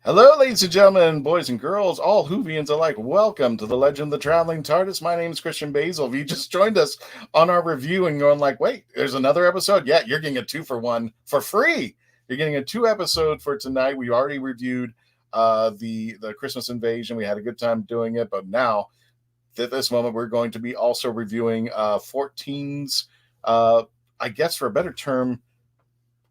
Hello, ladies and gentlemen, boys and girls, all Whovians alike. Welcome to the Legend of the Traveling TARDIS. My name is Christian Basil. If you just joined us on our review and going like, wait, there's another episode? Yeah, you're getting a 2-for-1 for free. You're getting a 2 episode for tonight. We already reviewed the Christmas Invasion. We had a good time doing it, but now at this moment we're going to be also reviewing 14's, I guess for a better term,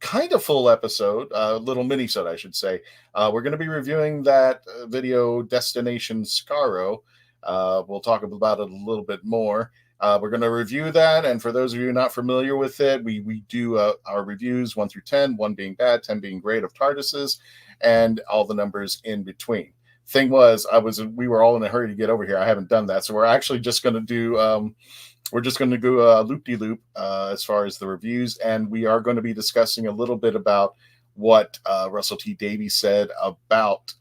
kind of full episode, little minisode, I should say. We're going to be reviewing that video, Destination Skaro. We'll talk about it a little bit more. We're going to review that, and for those of you not familiar with it, we do our reviews 1 through 10, 1 being bad, 10 being great of TARDISes, and all the numbers in between. Thing was, we were all in a hurry to get over here. I haven't done that, so we're actually just going to do... We're just going to go loop-de-loop as far as the reviews, and we are going to be discussing a little bit about what Russell T Davies said about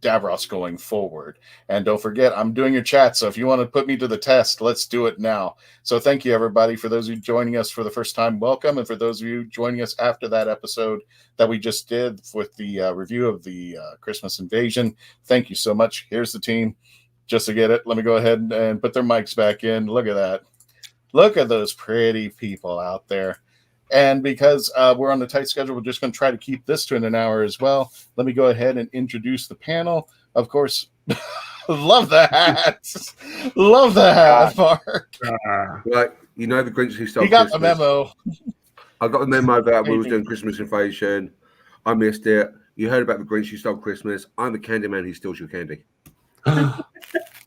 Davros going forward. And don't forget, I'm doing your chat, so if you want to put me to the test, let's do it now. So thank you, everybody. For those of you joining us for the first time, welcome. And for those of you joining us after that episode that we just did with the review of the Christmas Invasion, thank you so much. Here's the team. Just to get it, let me go ahead and put their mics back in. Look at that. Look at those pretty people out there. And because we're on a tight schedule, we're just going to try to keep this to an hour as well. Let me go ahead and introduce the panel. Of course, love that. Love that, Mark. Right, you know the Grinch who stole You got Christmas. the memo. I got the memo that we was doing Christmas Invasion. I missed it. You heard about the Grinch who stole Christmas. I'm the candy man who steals your candy.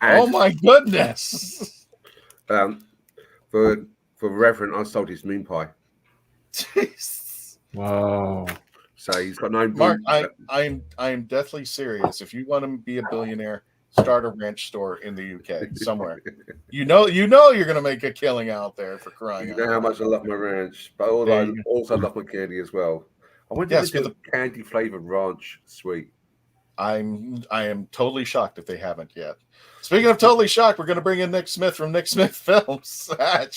Oh my goodness! For reverend, I sold his moon pie. Jeez. Wow! So he's got no. Mark, I'm deathly serious. If you want to be a billionaire, start a ranch store in the UK somewhere. You know you're going to make a killing out there for crying. You know how much I love my ranch, but I also love my candy as well. I went to do the candy flavored ranch sweet. I am totally shocked if they haven't yet. Speaking of totally shocked, we're going to bring in Nick Smith from Nick Smith Films. I'm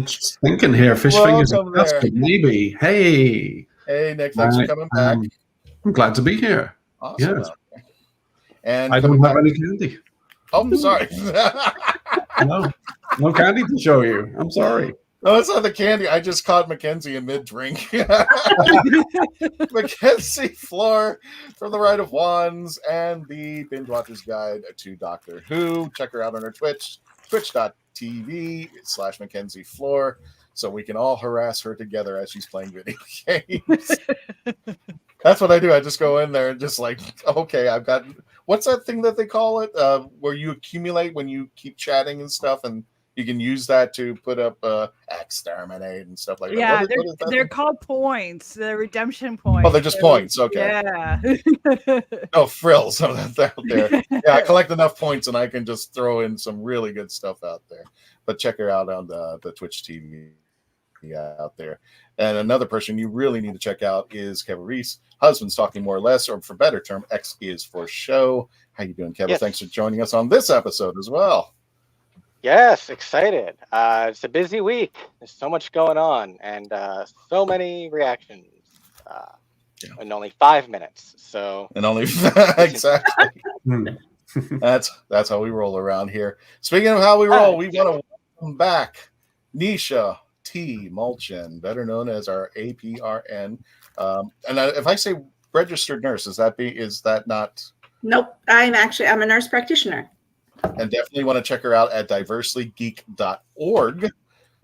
just thinking here, fish fingers and custard, maybe. Hey, Nick, thanks for coming back. I'm glad to be here. Awesome. Yes. And I don't have any candy. Oh, I'm sorry. No candy to show you. I'm sorry. No, it's not the candy. I just caught Mackenzie in mid-drink. Mackenzie Floor from The Right of Wands and the Binge Watcher's Guide to Doctor Who. Check her out on her Twitch, twitch.tv/Mackenzie Floor, so we can all harass her together as she's playing video games. That's what I do. I just go in there and just like, okay, I've got... What's that thing that they call it? Where you accumulate when you keep chatting and stuff, and you can use that to put up exterminate and stuff like that. Yeah, they're called points. The redemption points. Oh, they're just points. Okay. Yeah. No frills out there. Yeah, I collect enough points and I can just throw in some really good stuff out there. But check her out on the Twitch TV out there. And another person you really need to check out is Kevin Reese. Husband's Talking More or Less, or for better term, X is for Show. How you doing, Kevin? Yes. Thanks for joining us on this episode as well. Yes, excited. It's a busy week. There's so much going on and so many reactions in only 5 minutes. So and only exactly. That's how we roll around here. Speaking of how we roll, we want to welcome back Nisha T. Mulchin, better known as our APRN. And if I say registered nurse, is that not? Nope. I'm a nurse practitioner. And definitely want to check her out at diverselygeek.org.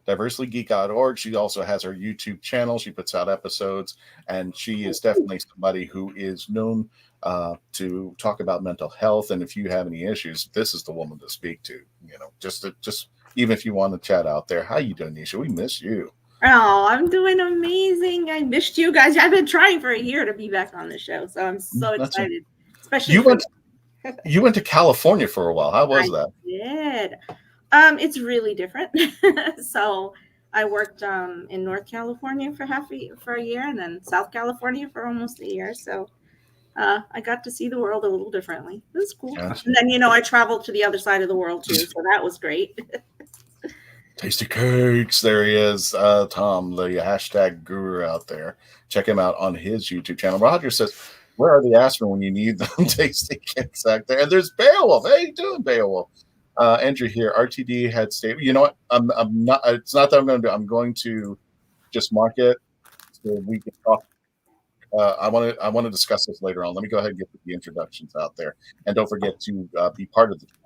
Diverselygeek.org. She also has her YouTube channel. She puts out episodes, and she is definitely somebody who is known to talk about mental health. And if you have any issues, this is the woman to speak to. You know, just even if you want to chat out there. How you doing, Nisha? We miss you. Oh, I'm doing amazing. I missed you guys. I've been trying for a year to be back on the show, so I'm so excited. Especially you went to California for a while. How was that? I did. It's really different. So I worked in North California for a year, and then South California for almost a year. So I got to see the world a little differently. It was cool. Gotcha. And then I traveled to the other side of the world too, so that was great. Tasty Cakes. There he is. Tom, the hashtag guru out there. Check him out on his YouTube channel. Roger says, where are the aspirin when you need them? Tasty Cakes out there. And there's Beowulf. Hey, you doing, Beowulf? Andrew here. RTD had stated, you know what? I'm not, it's not that I'm going to do. I'm going to just mark it so we can talk. I want to discuss this later on. Let me go ahead and get the introductions out there. And don't forget to be part of the chat.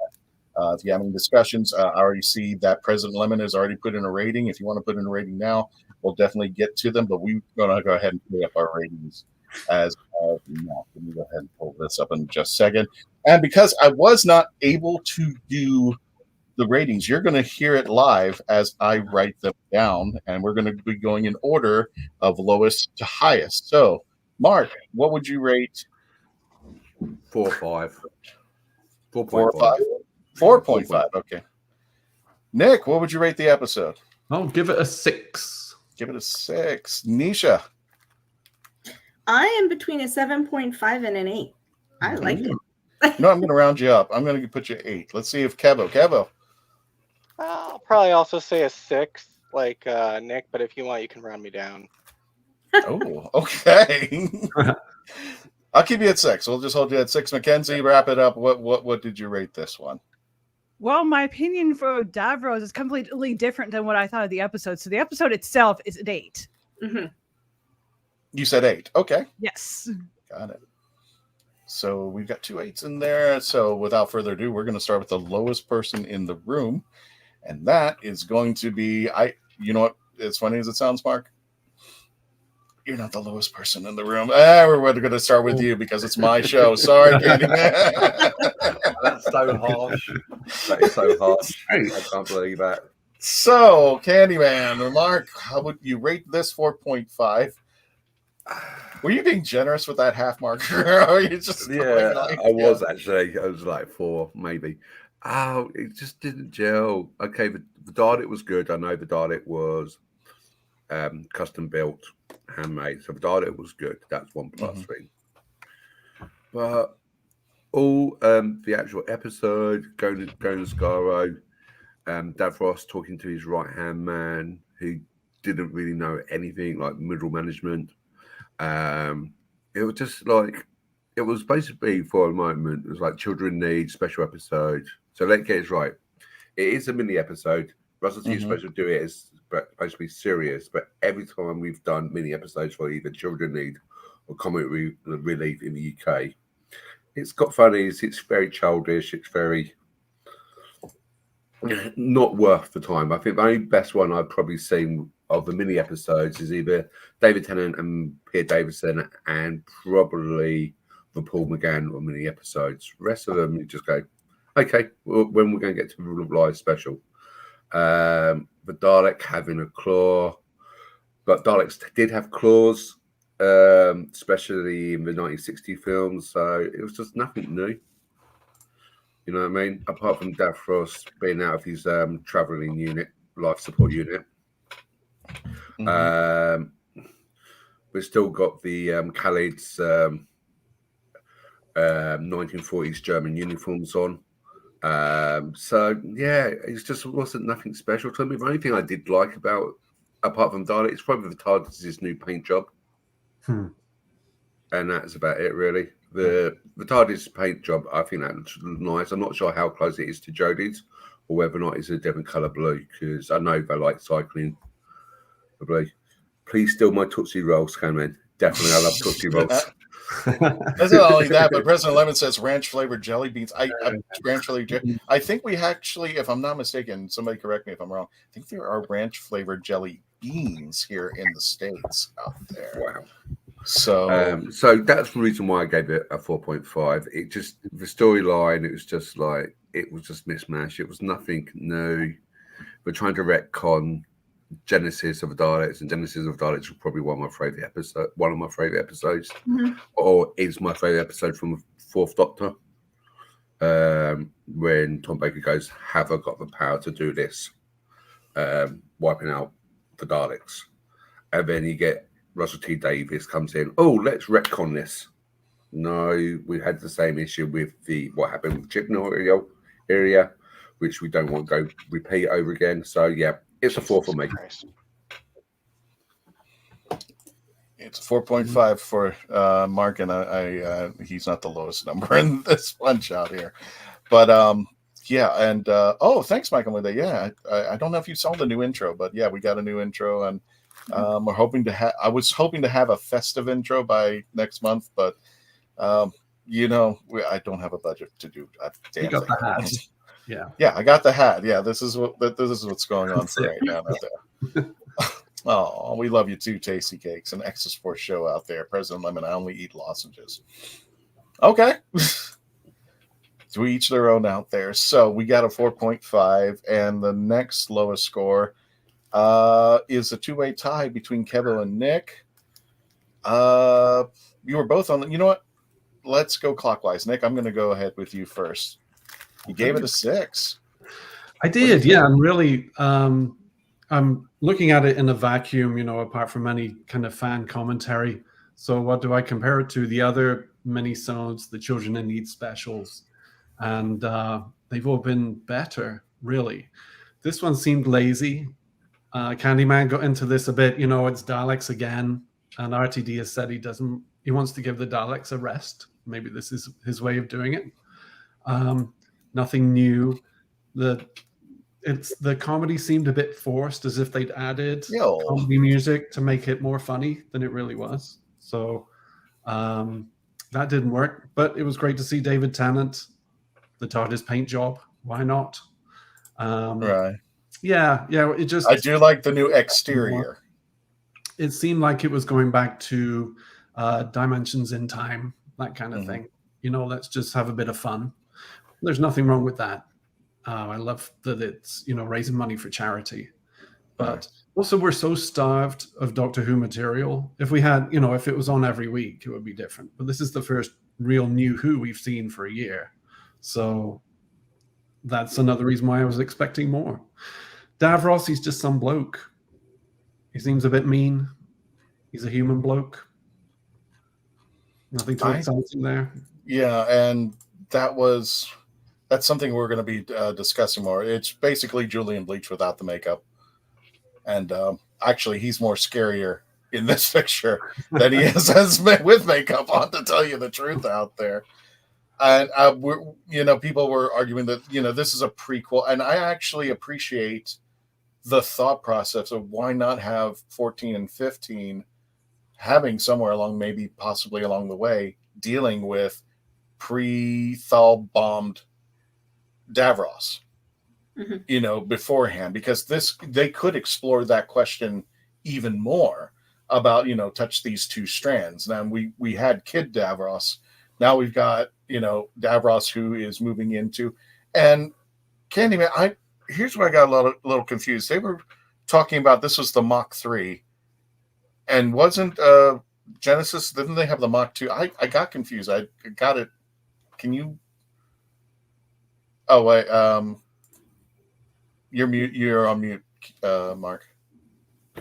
If you have any discussions, I already see that President Lemon has already put in a rating. If you want to put in a rating now, we'll definitely get to them. But we're going to go ahead and put up our ratings as of now. Let me go ahead and pull this up in just a second. And because I was not able to do the ratings, you're going to hear it live as I write them down. And we're going to be going in order of lowest to highest. So, Mark, what would you rate? 4 or 5. 4 or 5? 4.5. Okay. Nick, what would you rate the episode? I'll give it a 6. Give it a 6. Nisha. I am between a 7.5 and an 8. I like it. No, I'm going to round you up. I'm going to put you 8. Let's see if Kevo. I'll probably also say a 6, like Nick, but if you want, you can round me down. Oh, okay. I'll keep you at 6. We'll just hold you at 6. Mackenzie, wrap it up. What did you rate this one? Well, my opinion for Davros is completely different than what I thought of the episode. So the episode itself is an 8. Mm-hmm. You said 8. Okay. Yes. Got it. So we've got 2 8s in there. So without further ado, we're going to start with the lowest person in the room. And that is going to be, you know what? As funny as it sounds, Mark, you're not the lowest person in the room. We're going to start with you because it's my show. Sorry, Candyman. That's so harsh. That is so harsh. I can't believe that. So, Candyman, Mark, how would you rate this 4.5? Were you being generous with that half marker? Or are you just I was actually. I was like 4, maybe. Oh, it just didn't gel. Okay, the Dalek was good. I know the Dalek was custom built, handmade. So the Dalek was good. That's 1+ thing. But all the actual episode, going to Skaro, Davros talking to his right hand man who didn't really know anything, like middle management. It was just like, it was basically for a moment, it was like children need special episode. So let's get it right. It is a mini episode. Russell T is supposed to do it as supposed to be serious, but every time we've done mini episodes for either children need or comic relief in the UK, it's got funnies, it's very childish, it's very not worth the time. I think the only best one I've probably seen of the mini episodes is either David Tennant and Pierre Davison and probably the Paul McGann or mini episodes. The rest of them, you just go, okay, well, when we're going to get to the live special. The Dalek having a claw, but Daleks did have claws, especially in the 1960 films, so it was just nothing new. You know what I mean? Apart from Davros being out of his traveling unit, life support unit. We've still got the Khalid's 1940s German uniforms on. So yeah, it just wasn't nothing special to me. The only thing I did like about, apart from Dalek, it's probably the TARDIS' new paint job. And that's about it, really. The TARDIS paint job, I think that looks nice. I'm not sure how close it is to Jodie's or whether or not it's a different colour blue, because I know they like cycling the blue. Please steal my Tootsie Rolls, Cameron. Definitely, I love Tootsie Rolls. It's not only that, but President Lemon says ranch flavored jelly beans. I think we actually, if I'm not mistaken, somebody correct me if I'm wrong, I think there are ranch flavored jelly beans here in the States out there. Wow. So that's the reason why I gave it a 4.5. It just, the storyline, it was just like, it was just mismatched. It was nothing new. We're trying to retcon Genesis of the Daleks, and Genesis of the Daleks was probably one of my favorite episodes, or is my favorite episode from the Fourth Doctor, when Tom Baker goes, "Have I got the power to do this?" Wiping out the Daleks, and then you get Russell T Davies comes in. Oh, let's retcon this. No, we had the same issue with what happened with Chibnall area. which we don't want to go repeat over again. So yeah, it's a 4 for me. It's a 4.5 for Mark, and I he's not the lowest number in this punch out here. But yeah, and thanks, Michael, with that. Yeah, I don't know if you saw the new intro, but yeah, we got a new intro, and we're hoping to have. I was hoping to have a festive intro by next month, but I don't have a budget to do a damn You got thing. the hat. Yeah, I got the hat. Yeah, this is what's going on for right now out there. Oh, we love you too, Tasty Cakes, an extra sports show out there. President Lemon, I only eat lozenges. Okay. To each their own out there. So we got a 4.5, and the next lowest score is a two-way tie between Kevin and Nick. You were both on. You know what? Let's go clockwise. Nick, I'm going to go ahead with you first. You gave it a 6. I did, yeah. I'm really, I'm looking at it in a vacuum, apart from any kind of fan commentary. So what do I compare it to? The other minisodes, the Children in Need specials, and they've all been better, really. This one seemed lazy. Candyman got into this a bit, it's Daleks again, and RTD has said he wants to give the Daleks a rest. Maybe this is his way of doing it. Nothing new. The comedy seemed a bit forced, as if they'd added comedy music to make it more funny than it really was. So that didn't work, but it was great to see David Tennant, the TARDIS paint job. Why not? Right. Yeah. It just. I do like the new exterior. It seemed like it was going back to dimensions in time, that kind of thing. Let's just have a bit of fun. There's nothing wrong with that. I love that it's, raising money for charity. But also we're so starved of Doctor Who material. If we had, if it was on every week, it would be different. But this is the first real new Who we've seen for a year. So that's another reason why I was expecting more. Davros, he's just some bloke. He seems a bit mean. He's a human bloke. Nothing too exciting there. Yeah, and that's something we're going to be discussing more. It's basically Julian Bleach without the makeup. And actually, he's more scarier in this picture than he is with makeup on, to tell you the truth out there. And, people were arguing that, this is a prequel. And I actually appreciate the thought process of why not have 14 and 15 having somewhere possibly along the way, dealing with pre-Thal bombed Davros, beforehand, because they could explore that question even more about, touch these two strands. Now we had Kid Davros. Now we've got, Davros who is moving into, and Candyman. Here's where I got a little confused. They were talking about this was the Mach 3, and wasn't Genesis? Didn't they have the Mach 2? I got confused. I got it. Can you? Oh wait, you're on mute, Mark.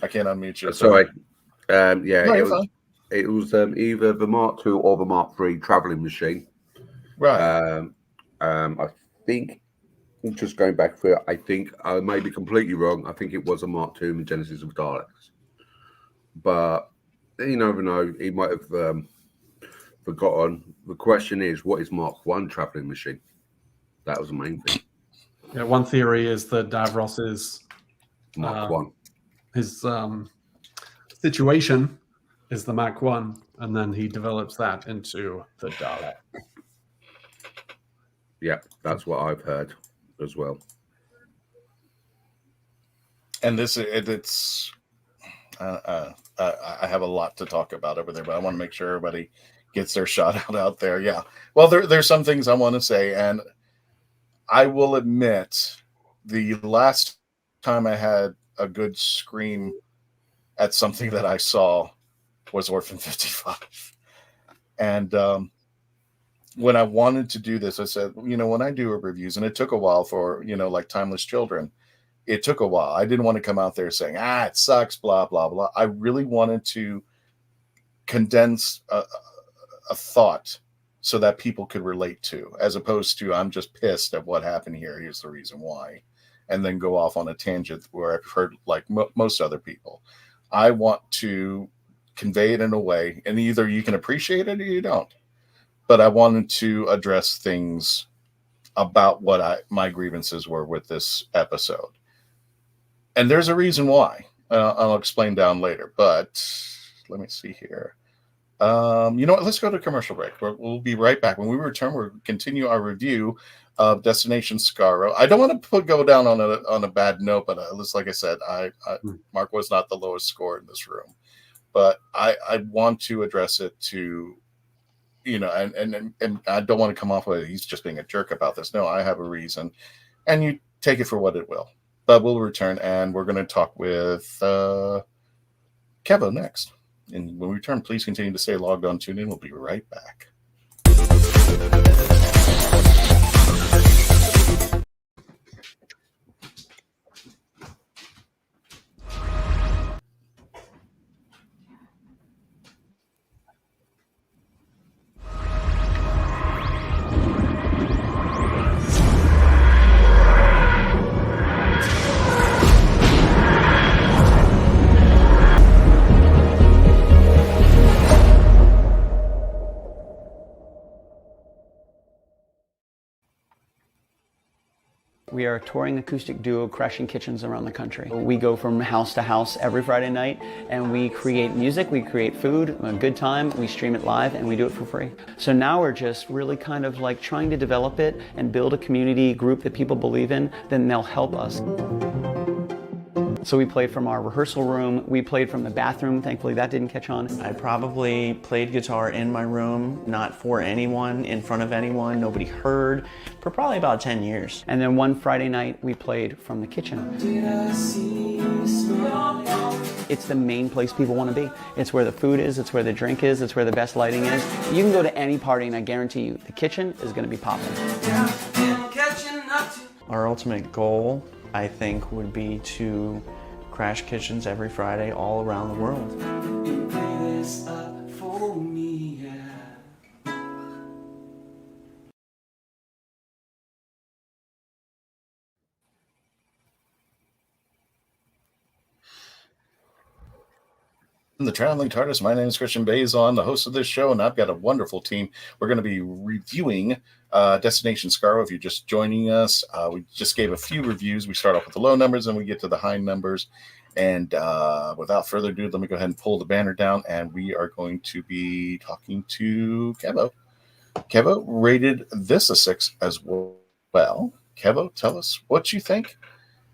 I can't unmute you. Sorry. No, it was either the Mark 2 or the Mark 3 traveling machine. Right. I think, just going back through it, I think I may be completely wrong. I think it was a Mark 2 in Genesis of Daleks. But you never know. He might have forgotten. The question is, what is Mark 1 traveling machine? That was the main thing. Yeah, one theory is that Davros is Mark 1. His situation is the Mach 1, and then he develops that into the Dalek. Yeah, that's what I've heard as well. And it's I have a lot to talk about over there, but I want to make sure everybody gets their shout out there. Yeah. Well, there's some things I want to say, and I will admit the last time I had a good scream at something that I saw was Orphan 55. And when I wanted to do this, I said, when I do reviews, and it took a while for, like Timeless Children, it took a while. I didn't want to come out there saying, it sucks, blah, blah, blah. I really wanted to condense a thought so that people could relate to, as opposed to I'm just pissed at what happened here. Here's the reason why. And then go off on a tangent where I've heard like most other people. I want to convey it in a way, and either you can appreciate it or you don't. But I wanted to address things about what my grievances were with this episode. And there's a reason why. I'll explain down later. But let me see here. You know what? Let's go to commercial break. We'll be right back. When we return, we'll continue our review of Destination Skaro. I don't want to go down on a bad note, but like I said, Mark was not the lowest score in this room. But I want to address it to, you know, and I don't want to come off with he's just being a jerk about this. No, I have a reason, and you take it for what it will. But we'll return, and we're going to talk with Kevo next. And when we return, please continue to stay logged on, tune in. We'll be right back. We are a touring acoustic duo crashing kitchens around the country. We go from house to house every Friday night, and we create music, we create food, a good time, we stream it live, and we do it for free. So now we're just really kind of like trying to develop it and build a community group that people believe in, then they'll help us. So we played from our rehearsal room, we played from the bathroom, thankfully that didn't catch on. I probably played guitar in my room, not for anyone, in front of anyone, nobody heard, for probably about 10 years. And then one Friday night, we played from the kitchen. It's the main place people want to be. It's where the food is, it's where the drink is, it's where the best lighting is. You can go to any party and I guarantee you, the kitchen is going to be popping. Our ultimate goal, I think, would be to crash kitchens every Friday all around the world. The Traveling TARDIS. My name is Christian Bazon, the host of this show, and I've got a wonderful team. We're going to be reviewing Destination Skaro. If you're just joining us, we just gave a few reviews. We start off with the low numbers, and we get to the high numbers. And without further ado, let me go ahead and pull the banner down, and we are going to be talking to Kevo. Kevo rated this a 6 as well. Kevo, tell us what you think,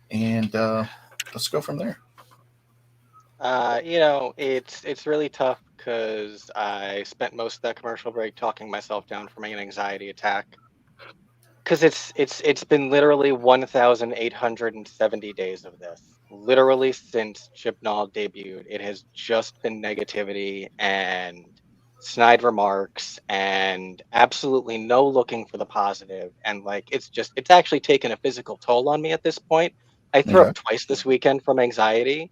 and let's go from there. You know, it's really tough because I spent most of that commercial break talking myself down from an anxiety attack. Because it's been literally 1,870 days of this. Literally since Chibnall debuted, it has just been negativity and snide remarks and absolutely no looking for the positive. And like it's actually taken a physical toll on me at this point. I threw up twice this weekend from anxiety.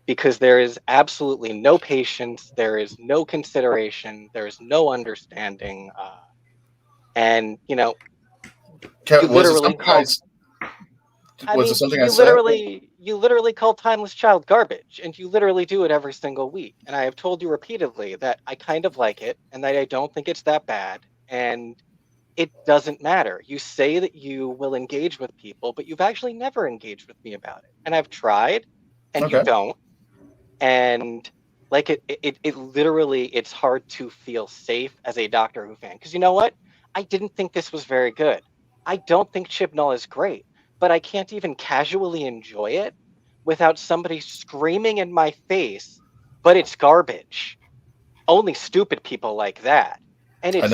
Because there is absolutely no patience, there is no consideration, there is no understanding, and you know, you literally call Timeless Child garbage, and you literally do it every single week. And I have told you repeatedly that I kind of like it, and that I don't think it's that bad, and it doesn't matter. You say that you will engage with people, but you've actually never engaged with me about it, and I've tried, and you don't. And like it literally, it's hard to feel safe as a Doctor Who fan. Because you know what? I didn't think this was very good. I don't think Chibnall is great. But I can't even casually enjoy it without somebody screaming in my face, but it's garbage. Only stupid people like that. And it's I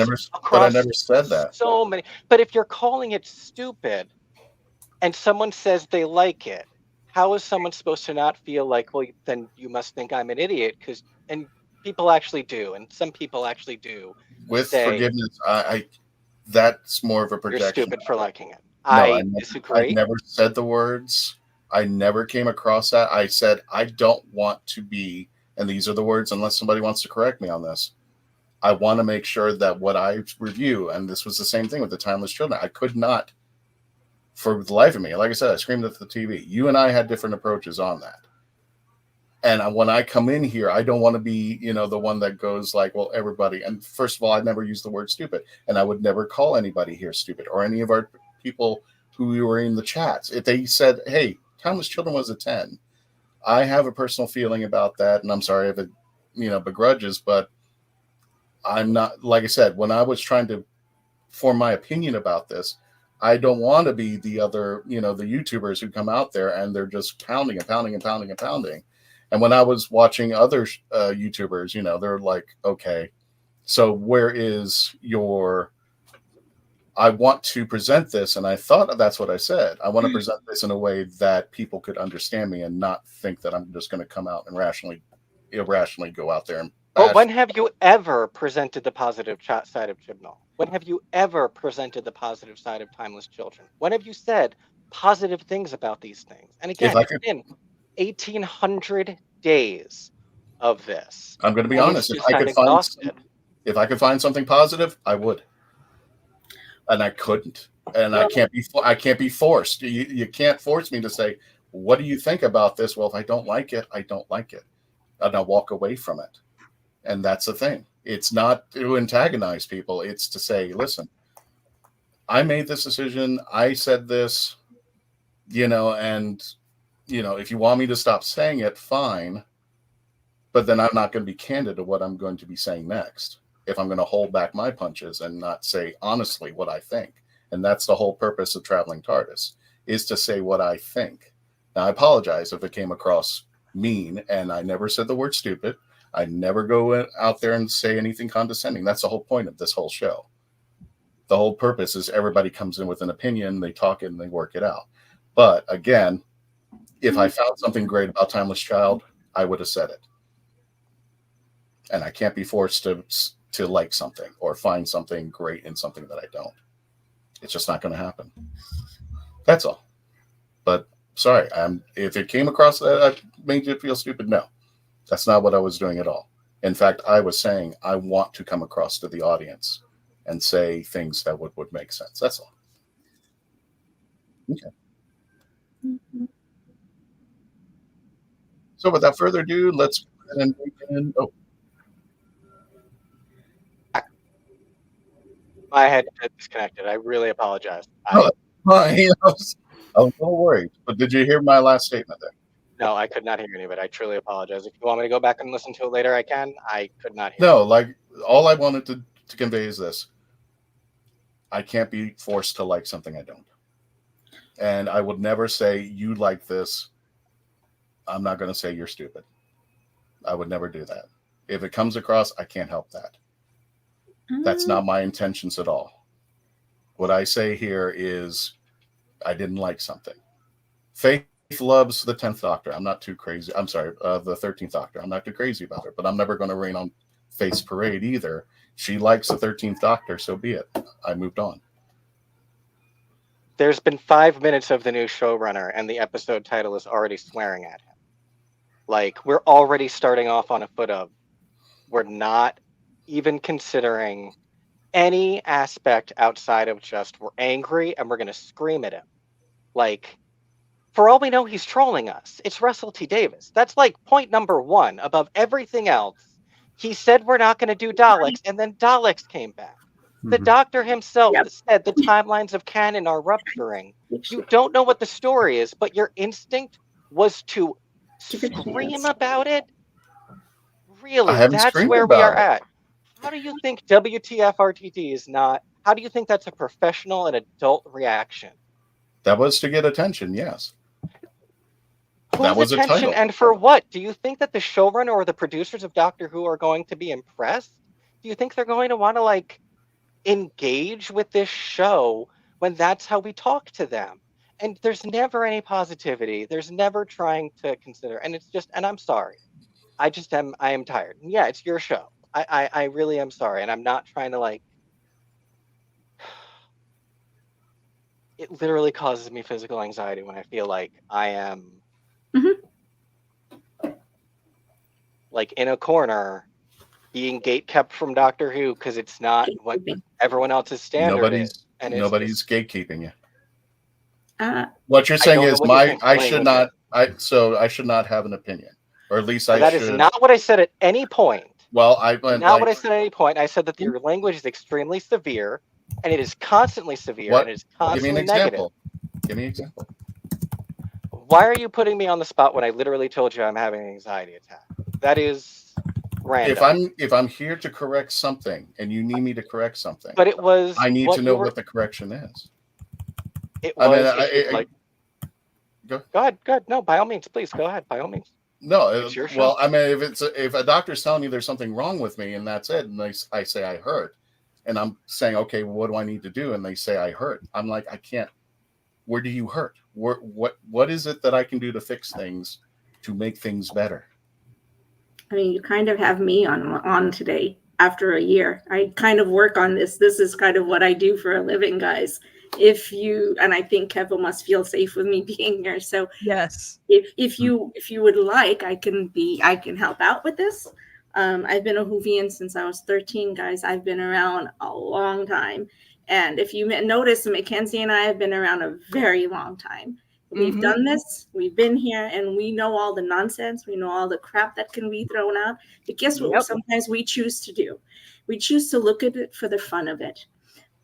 never said that. So many. But if you're calling it stupid and someone says they like it, how is someone supposed to not feel like, well, then you must think I'm an idiot? And people actually do, and some people actually do. With forgiveness, that's more of a projection. You're stupid for liking it. No, I disagree. I never said the words. I never came across that. I said, I don't want to be, and these are the words, unless somebody wants to correct me on this, I want to make sure that what I review, and this was the same thing with the Timeless Children, I could not, for the life of me, like I said, I screamed at the TV. You and I had different approaches on that. And when I come in here, I don't want to be, the one that goes like, well, everybody. And first of all, I never use the word stupid. And I would never call anybody here stupid, or any of our people who were in the chats. If they said, hey, Timeless Children was a 10, I have a personal feeling about that. And I'm sorry if it, begrudges, but I'm not, like I said, when I was trying to form my opinion about this, I don't want to be the other, the YouTubers who come out there and they're just pounding and pounding and pounding and pounding. And when I was watching other YouTubers, they're like, okay, so where is your, I want to present this. And I thought that's what I said. I want to present this in a way that people could understand me and not think that I'm just going to come out and irrationally go out there and But when have you ever presented the positive side of Chibnall? When have you ever presented the positive side of Timeless Children? When have you said positive things about these things? And again, it's been 1,800 days of this. I'm going to be honest. If I could find something positive, I would. And I couldn't. And I can't be forced. You can't force me to say, what do you think about this? Well, if I don't like it, I don't like it. And I'll walk away from it. And that's the thing. It's not to antagonize people. It's to say, listen, I made this decision. I said this, and, if you want me to stop saying it, fine. But then I'm not going to be candid to what I'm going to be saying next. If I'm going to hold back my punches and not say honestly what I think. And that's the whole purpose of Traveling TARDIS, is to say what I think. Now, I apologize if it came across mean, and I never said the word stupid. I never go out there and say anything condescending. That's the whole point of this whole show. The whole purpose is everybody comes in with an opinion, they talk it, and they work it out. But again, if I found something great about Timeless Child, I would have said it. And I can't be forced to like something or find something great in something that I don't. It's just not going to happen. That's all. But sorry, if it came across that I made you feel stupid, no. That's not what I was doing at all. In fact, I was saying I want to come across to the audience and say things that would make sense. That's all. Okay. Mm-hmm. So without further ado, let's go ahead and begin. Oh. My head disconnected. I really apologize. I was a little worried. But did you hear my last statement there? No, I could not hear any of it. I truly apologize. If you want me to go back and listen to it later, I can. I could not hear it. Like, all I wanted to convey is this. I can't be forced to like something I don't. And I would never say, you like this. I'm not going to say you're stupid. I would never do that. If it comes across, I can't help that. That's not my intentions at all. What I say here is, I didn't like something. Faith loves the 10th Doctor. I'm not too crazy. I'm sorry, the 13th Doctor. I'm not too crazy about her, but I'm never going to rain on Faith's parade either. She likes the 13th Doctor, so be it. I moved on. There's been 5 minutes of the new showrunner, and the episode title is already swearing at him. Like, we're already starting off on a foot of, we're not even considering any aspect outside of just, we're angry and we're going to scream at him. Like, for all we know, he's trolling us. It's Russell T Davies. That's like point number one above everything else. He said we're not going to do Daleks, and then Daleks came back. The Doctor himself said the timelines of canon are rupturing. You don't know what the story is, but your instinct was to scream about it? Really? That's where we are at. How do you think WTF RTD is not? How do you think that's a professional and adult reaction? That was to get attention, yes. That was attention, and for what? Do you think that the showrunner or the producers of Doctor Who are going to be impressed? Do you think they're going to want to, like, engage with this show when that's how we talk to them? And there's never any positivity. There's never trying to consider. And it's just, and I'm sorry. I am tired. Yeah, it's your show. I really am sorry. And I'm not trying to, like, it literally causes me physical anxiety when I feel like I am like in a corner being gatekept from Doctor Who because it's not what everyone else's standard is. And nobody's gatekeeping you. Uh, What you're saying is I should not have an opinion, or at least that is not what I said at any point. Well, I went not what I said at any point. I said that your language is extremely severe, and it is constantly severe, and it is constantly negative. Give me an example. Why are you putting me on the spot when I literally told you I'm having an anxiety attack? That is random. If I'm here to correct something and you need me to correct something, but it was I need to know what the correction is. It was go ahead. No, by all means, please go ahead. By all means. No, well, I mean, if a doctor's telling me there's something wrong with me and that's it, and I say I hurt, and I'm saying, okay, well, what do I need to do? And they say I hurt. I'm like, I can't. Where do you hurt? What is it that I can do to fix things, to make things better? I mean, you kind of have me on today after a year. I kind of work on this. This is kind of what I do for a living, guys. And I think Kevin must feel safe with me being here. So yes, if you would like, I can help out with this. I've been a Whovian since I was 13, guys. I've been around a long time. And if you notice, Mackenzie and I have been around a very long time. We've done this, we've been here, and we know all the nonsense. We know all the crap that can be thrown out. But guess what? Sometimes we choose to do? We choose to look at it for the fun of it.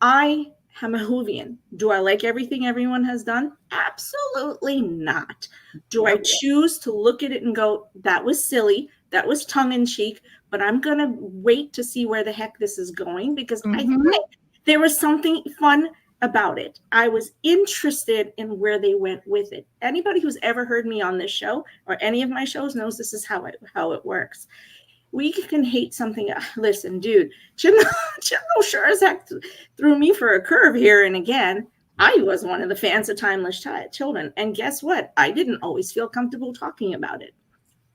I am a Whovian. Do I like everything everyone has done? Absolutely not. Do I choose to look at it and go, that was silly, that was tongue-in-cheek, but I'm going to wait to see where the heck this is going, because I think there was something fun about it. I was interested in where they went with it. Anybody who's ever heard me on this show or any of my shows knows this is how it works. We can hate something. Listen, dude, Chino sure as heck threw me for a curve here and again. I was one of the fans of Timeless Children. And guess what? I didn't always feel comfortable talking about it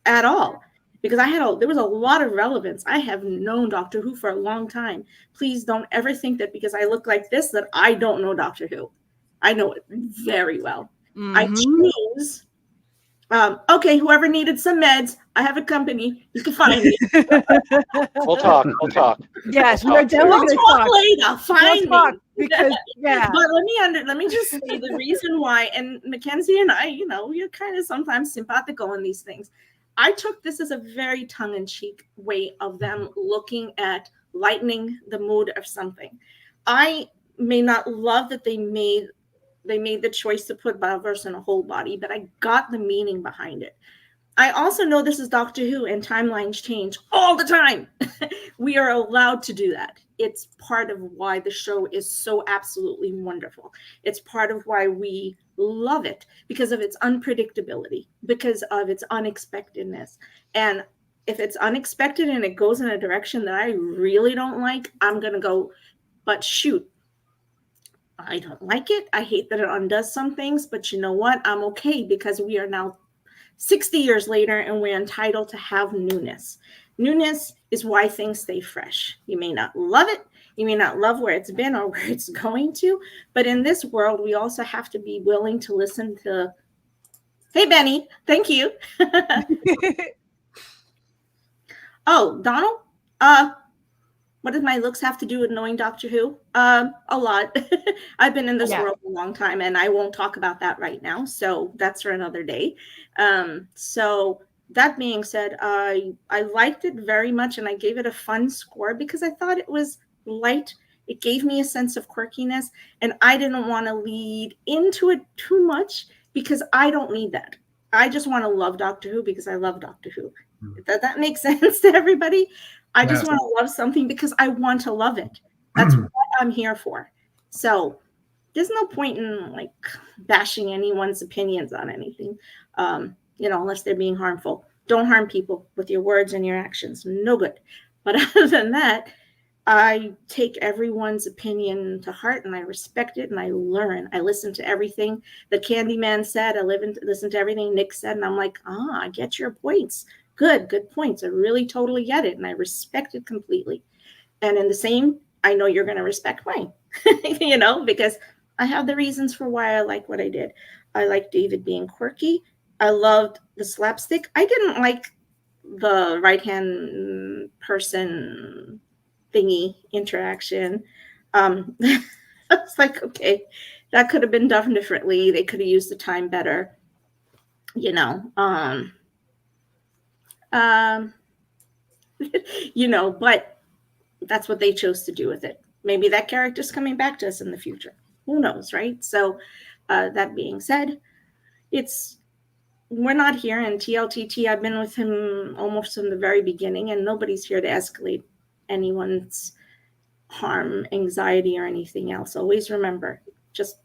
at all, because there was a lot of relevance. I have known Doctor Who for a long time. Please don't ever think that because I look like this that I don't know Doctor Who. I know it very well. I choose. Okay, whoever needed some meds, I have a company. You can find me. We'll talk. Yes, we're definitely going to talk later. Find me. Because, yeah. But let me just say the reason why. And Mackenzie and I, we're kind of sometimes simpatico in these things. I took this as a very tongue-in-cheek way of them looking at lightening the mood of something. I may not love that they made the choice to put Davros in a whole body, but I got the meaning behind it. I also know this is Doctor Who and timelines change all the time. We are allowed to do that. It's part of why the show is so absolutely wonderful. It's part of why we love it, because of its unpredictability, because of its unexpectedness. And if it's unexpected and it goes in a direction that I really don't like, I'm going to go, but shoot, I don't like it. I hate that it undoes some things, but you know what? I'm okay, because we are now 60 years later and we're entitled to have newness. Newness is why things stay fresh. You may not love it. You may not love where it's been or where it's going to, but in this world, we also have to be willing to listen to, hey, Benny, thank you. Oh, Donald, what does my looks have to do with knowing Doctor Who? A lot. I've been in this world a long time, and I won't talk about that right now. So that's for another day. So that being said, I liked it very much, and I gave it a fun score because I thought it was light. It gave me a sense of quirkiness, and I didn't want to lead into it too much because I don't need that. I just want to love Doctor Who because I love Doctor Who. Does that make sense to everybody? I just want to love something because I want to love it. That's what I'm here for. So there's no point in like bashing anyone's opinions on anything, unless they're being harmful. Don't harm people with your words and your actions. No good. But other than that, I take everyone's opinion to heart and I respect it and I learn. I listen to everything that Candyman said. I listen to everything Nick said. And I'm like, I get your points. Good points. I really totally get it. And I respect it completely. And in the same, I know you're going to respect mine, because I have the reasons for why I like what I did. I like David being quirky. I loved the slapstick. I didn't like the right hand person thingy interaction. I was like, okay, that could have been done differently. They could have used the time better, you know. You know, but that's what they chose to do with it. Maybe that character's coming back to us in the future. Who knows, right? So that being said, we're not here in TLTT. I've been with him almost from the very beginning, and nobody's here to escalate anyone's harm, anxiety, or anything else. Always remember, just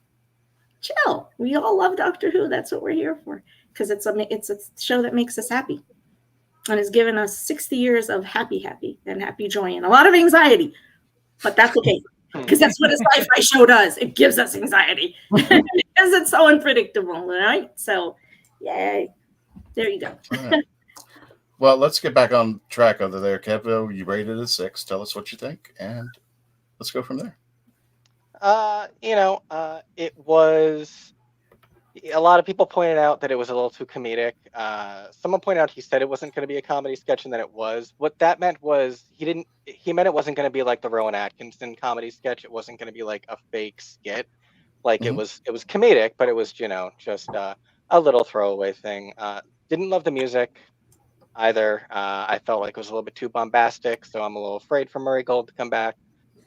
chill. We all love Doctor Who. That's what we're here for, because it's a show that makes us happy and has given us 60 years of happy and happy joy and a lot of anxiety. But that's okay, because that's what a sci-fi show does. It gives us anxiety because it's so unpredictable, right? So, yay. There you go. Right. Well, let's get back on track over there. Kevo, you rated it 6. Tell us what you think, and let's go from there. It was, a lot of people pointed out that it was a little too comedic. Someone pointed out he said it wasn't going to be a comedy sketch, and then it was. What that meant was he meant it wasn't going to be like the Rowan Atkinson comedy sketch. It wasn't going to be like a fake skit. Like it was comedic, but it was, just a little throwaway thing. Didn't love the music either. I felt like it was a little bit too bombastic, so I'm a little afraid for Murray Gold to come back.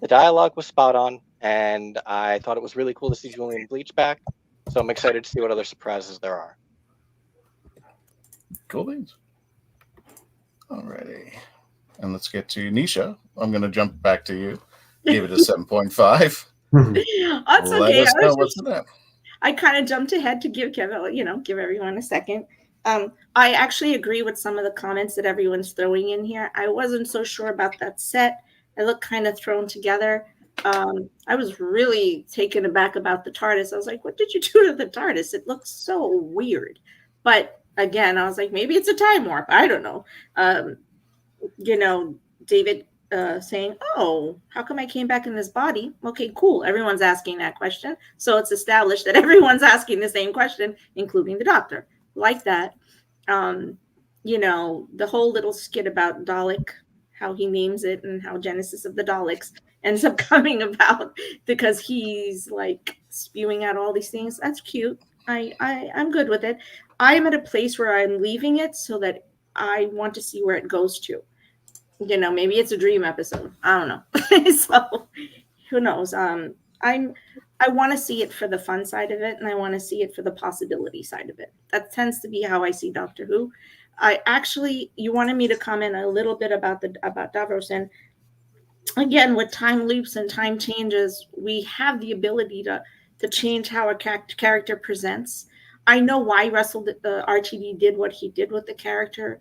The dialogue was spot on, and I thought it was really cool to see Julian Bleach back. So I'm excited to see what other surprises there are. Cool beans. Alrighty. And let's get to Nisha. I'm going to jump back to you. Gave it a 7.5. That's Let okay. us know what's in that. I kind of jumped ahead to give Kevin, give everyone a second. I actually agree with some of the comments that everyone's throwing in here. I wasn't so sure about that set. It looked kind of thrown together. I was really taken aback about the TARDIS. I was like, what did you do to the TARDIS? It looks so weird. But again, I was like, maybe it's a time warp. I don't know. David saying, oh, how come I came back in this body? Okay, cool. Everyone's asking that question. So it's established that everyone's asking the same question, including the doctor. Like that. The whole little skit about Dalek, how he names it and how Genesis of the Daleks ends up coming about because he's like spewing out all these things. That's cute. I'm good with it. I'm at a place where I'm leaving it so that I want to see where it goes to. Maybe it's a dream episode. I don't know. So who knows? I want to see it for the fun side of it, and I want to see it for the possibility side of it. That tends to be how I see Doctor Who. You wanted me to comment a little bit about Davros, and again, with time loops and time changes, we have the ability to change how a character presents. I know why Russell RTD did what he did with the character.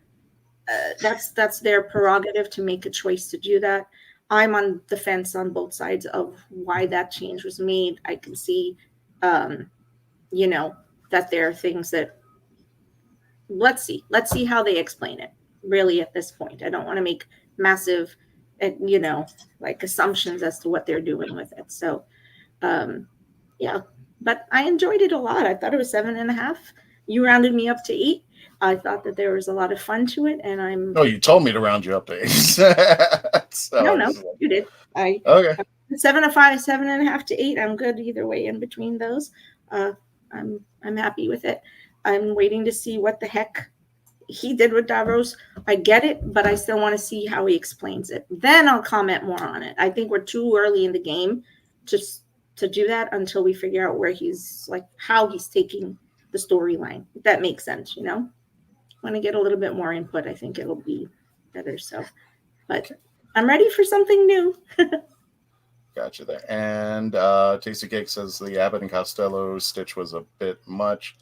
That's their prerogative to make a choice to do that. I'm on the fence on both sides of why that change was made. I can see, that there are things that let's see how they explain it. Really, at this point, I don't want to make massive, assumptions as to what they're doing with it. So, but I enjoyed it a lot. I thought it was 7.5. You rounded me up to 8. I thought that there was a lot of fun to it, and I'm. Oh, you told me to round you up to 8. So, no, you did. Okay. 7.5, 7.5 to 8. I'm good either way in between those. I'm happy with it. I'm waiting to see what the heck he did with Davros. I get it, but I still want to see how he explains it. Then I'll comment more on it. I think we're too early in the game just to do that until we figure out where he's how he's taking the storyline. If that makes sense, When I get a little bit more input, I think it'll be better. So, but I'm ready for something new. Gotcha there. And Tasty Cake says the Abbott and Costello stitch was a bit much.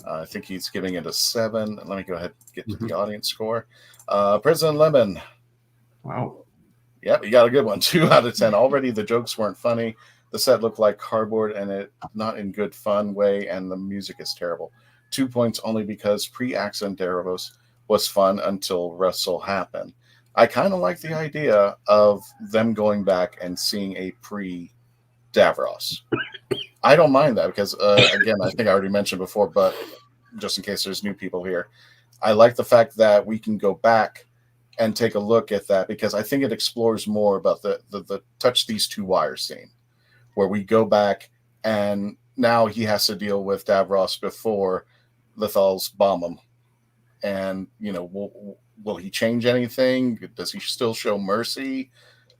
I think he's giving it a 7. Let me go ahead and get to the audience score. President Lemon. Wow. Yep, you got a good one. 2 out of 10. Already the jokes weren't funny. The set looked like cardboard and it not in good fun way, and the music is terrible. 2 points only because pre-accident Davros was fun until Russell happened. I kind of like the idea of them going back and seeing a pre-Davros. I don't mind that because, again, I think I already mentioned before, but just in case there's new people here, I like the fact that we can go back and take a look at that, because I think it explores more about the touch these two wires scene, where we go back and now he has to deal with Davros before the Thals bomb him. And, you know, will he change anything? Does he still show mercy?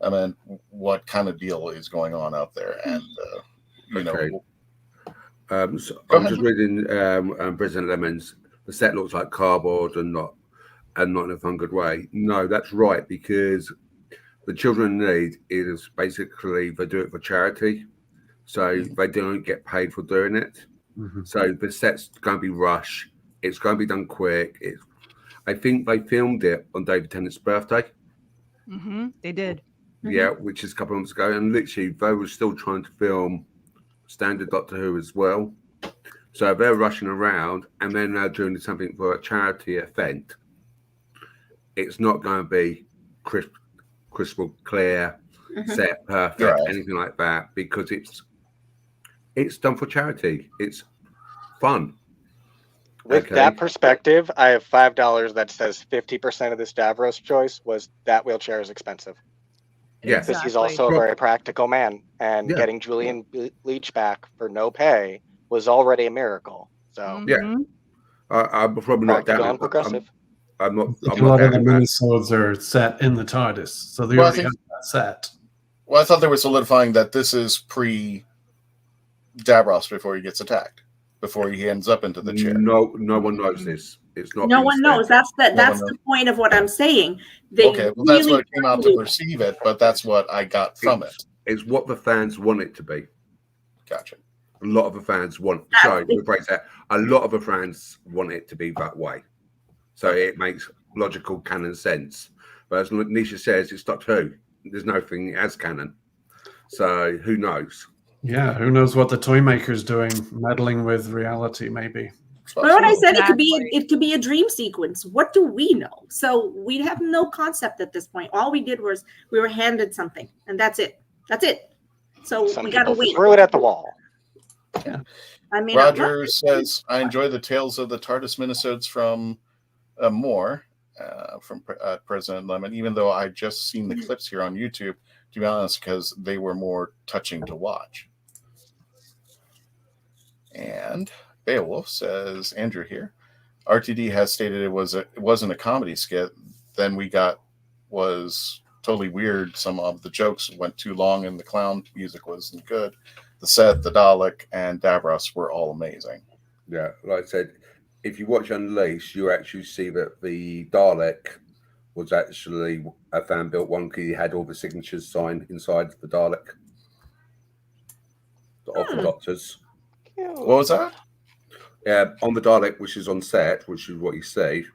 I mean, what kind of deal is going on out there? And, you know. So I'm just reading President Lemon's. The set looks like cardboard and not in a fun good way. No, that's right, because the children in need is basically they do it for charity, so they don't get paid for doing it. So the set's going to be rushed. It's going to be done quick. I think they filmed it on David Tennant's birthday. They did. Yeah, which is a couple of months ago, and literally they were still trying to film standard Doctor Who as well. So they're rushing around, and then they're doing something for a charity event. It's not going to be crystal clear, set perfect, anything like that, because it's done for charity. It's fun. With that perspective, I have $5 that says 50% of this Davros choice was that wheelchair is expensive. Yeah, because he's also a very practical man, and getting Julian Bleach back for no pay was already a miracle. So I'm probably not down. Progressive. I'm not. A lot of the minisodes are set in the TARDIS, so they already have that set. Well, I thought they were solidifying that this is pre Davros before he gets attacked, before he ends up into the chair. No one knows this. It's not. No one knows. That's the point of what I'm saying. Okay, well, that's what came out to perceive it, but that's what I got from it. It's what the fans want it to be. Gotcha. A lot of the fans want. Sorry, rephrase that. A lot of the fans want it to be that way, so it makes logical canon sense. But as Nisha says, it's Doctor Who. There's nothing as canon, so who knows? Yeah, who knows what the toy maker's doing, meddling with reality, maybe. But what I said, it could be a dream sequence. What do we know? So we have no concept at this point. All we did was we were handed something, and that's it. That's it. So we got to wait. Threw it at the wall. Yeah. I mean, Roger says, I enjoy the tales of the TARDIS minisodes from more from President Lemon, even though I just seen the clips here on YouTube, to be honest, because they were more touching to watch. And Beowulf says, Andrew here, RTD has stated it wasn't a comedy skit. Then we got was totally weird. Some of the jokes went too long, and the clown music wasn't good. The set, the Dalek, and Davros were all amazing. Yeah, like I said, if you watch Unleashed, you actually see that the Dalek was actually a fan-built one, because he had all the signatures signed inside the Dalek. Of the Doctors. What was that? Yeah, on the Dalek, which is on set, which is what you see.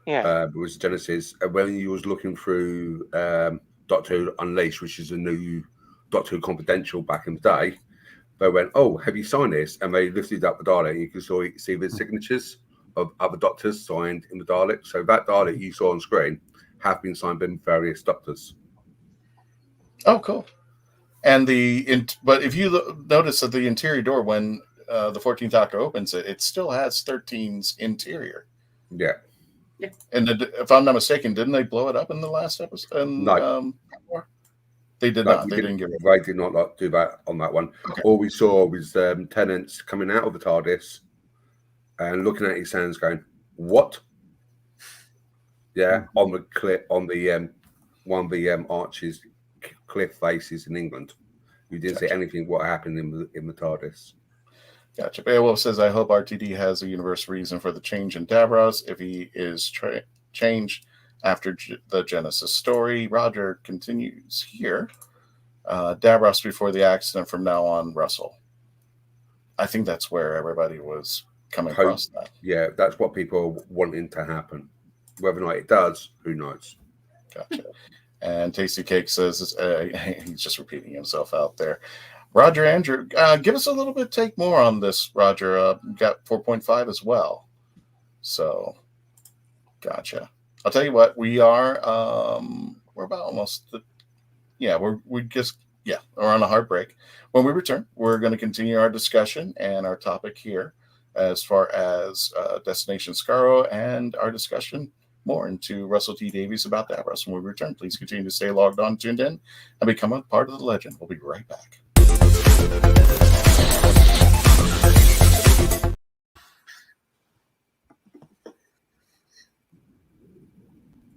Yeah. It was Genesis. And when you was looking through Doctor Who Unleashed, which is a new Doctor Who Confidential back in the day, they went, "Oh, have you signed this?" And they lifted up the Dalek, and you could see the signatures of other Doctors signed in the Dalek. So that Dalek you saw on screen have been signed by various Doctors. Oh, cool. And but if you notice that the interior door, when the 14th Doctor opens it, it still has 13's interior. Yeah. And if I'm not mistaken, didn't they blow it up in the last episode? No. They did not. They didn't give it. They did not do that on that one. Okay. All we saw was Tennant coming out of the TARDIS and looking at his hands, going, "What?" Yeah, on the cliff, on the one of the Archie's cliff faces in England. You didn't see anything what happened in the TARDIS. Gotcha. Beowulf says, I hope RTD has a universe reason for the change in Davros if he is changed after the Genesis story. Roger continues here. Davros before the accident, from now on, Russell. I think that's where everybody was coming across that. Yeah, that's what people are wanting to happen. Whether or not it does, who knows? Gotcha. And Tasty Cake says, he's just repeating himself out there. Roger, Andrew, give us a little bit, take more on this, Roger. Got 4.5 as well. So, gotcha. I'll tell you what, we are, we're about almost, we're on a hard break. When we return, we're going to continue our discussion and our topic here as far as Destination Skaro and our discussion more into Russell T Davies about Davros. When we return, please continue to stay logged on, tuned in, and become a part of the legend. We'll be right back.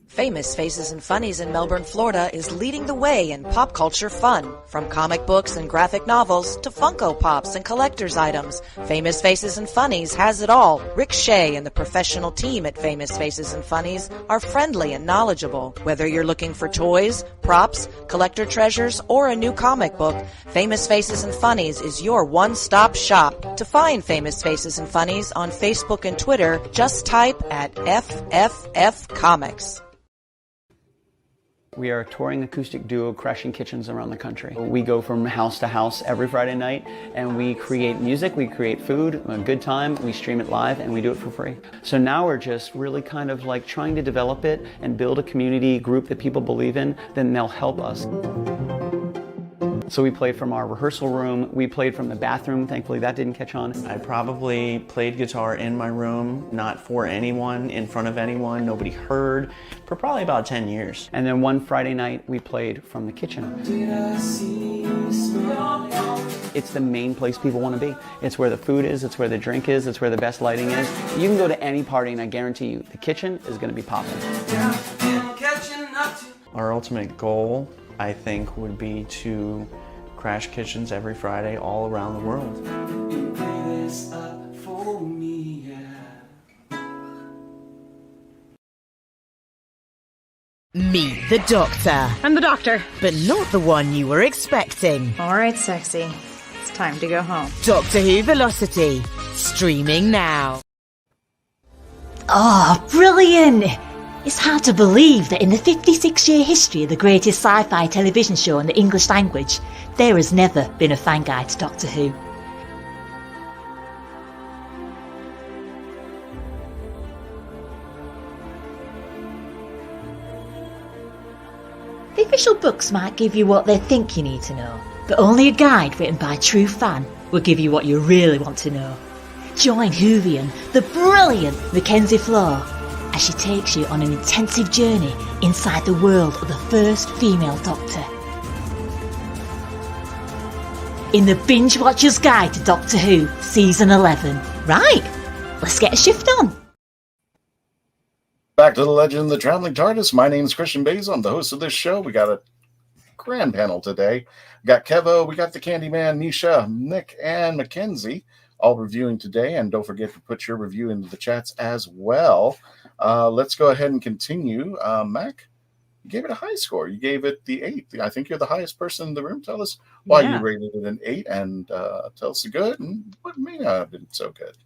Famous Faces and Funnies in Melbourne, Florida is leading the way in pop culture fun. From comic books and graphic novels to Funko Pops and collector's items, Famous Faces and Funnies has it all. Rick Shea and the professional team at Famous Faces and Funnies are friendly and knowledgeable. Whether you're looking for toys, props, collector treasures, or a new comic book, Famous Faces and Funnies is your one-stop shop. To find Famous Faces and Funnies on Facebook and Twitter, just type at FFF Comics. We are a touring acoustic duo crashing kitchens around the country. We go from house to house every Friday night and we create music, we create food, a good time, we stream it live and we do it for free. So now we're just really kind of like trying to develop it and build a community group that people believe in, then they'll help us. So we played from our rehearsal room, we played from the bathroom, thankfully that didn't catch on. I probably played guitar in my room, not for anyone, in front of anyone, nobody heard, for probably about 10 years. And then one Friday night we played from the kitchen. It's the main place people want to be. It's where the food is, it's where the drink is, it's where the best lighting is. You can go to any party and I guarantee you, the kitchen is going to be popping. Our ultimate goal, I think, would be to crash kitchens every Friday all around the world. Meet the Doctor. I'm the Doctor. But not the one you were expecting. All right, sexy. It's time to go home. Doctor Who Velocity. Streaming now. Oh, brilliant! It's hard to believe that in the 56-year history of the greatest sci-fi television show in the English language, there has never been a fan guide to Doctor Who. The official books might give you what they think you need to know, but only a guide written by a true fan will give you what you really want to know. Join Whovian, the brilliant Mackenzie Flaw, as she takes you on an intensive journey inside the world of the first female Doctor. In the Binge Watcher's Guide to Doctor Who, Season 11. Right, let's get a shift on. Back to the Legend of the Traveling TARDIS. My name is Christian Basil. I'm the host of this show. We got a grand panel today. We got Kevo, we got the Candyman, Nisha, Nick, and Mackenzie all reviewing today. And don't forget to put your review into the chats as well. Let's go ahead and continue. Mac, you gave it a high score. You gave it the 8. I think you're the highest person in the room. Tell us why you rated it an 8 and tell us the good and what may not have been so good.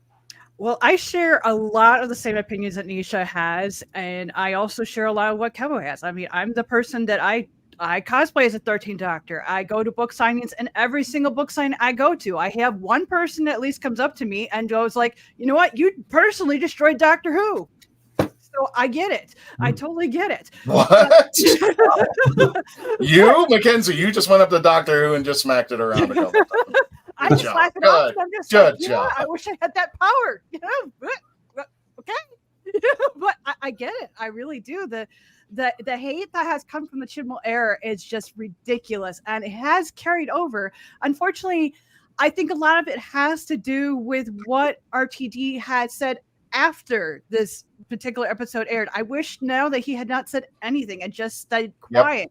Well, I share a lot of the same opinions that Nisha has, and I also share a lot of what Kevo has. I mean, I'm the person that I cosplay as a 13th Doctor. I go to book signings, and every single book sign I go to, I have one person that at least comes up to me and goes like, you know what? You personally destroyed Doctor Who. So I get it. I totally get it. What? You, Mackenzie, you just went up to Doctor Who and just smacked it around a couple times. I just laugh it off. I'm just like, yeah, I wish I had that power. You know, but okay. But I get it. I really do. The hate that has come from the Chibnall era is just ridiculous, and it has carried over. Unfortunately, I think a lot of it has to do with what RTD had said after this particular episode aired. I wish now that he had not said anything and just stayed quiet,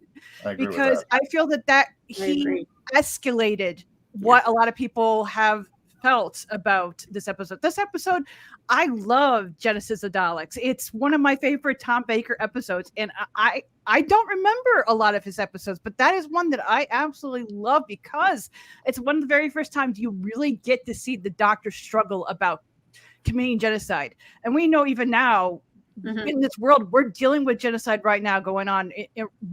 because I feel that he escalated what a lot of people have felt about this episode. This episode, I love Genesis of Daleks. It's one of my favorite Tom Baker episodes, and I don't remember a lot of his episodes, but that is one that I absolutely love because it's one of the very first times you really get to see the Doctor struggle about committing genocide. And we know even now in this world, we're dealing with genocide right now going on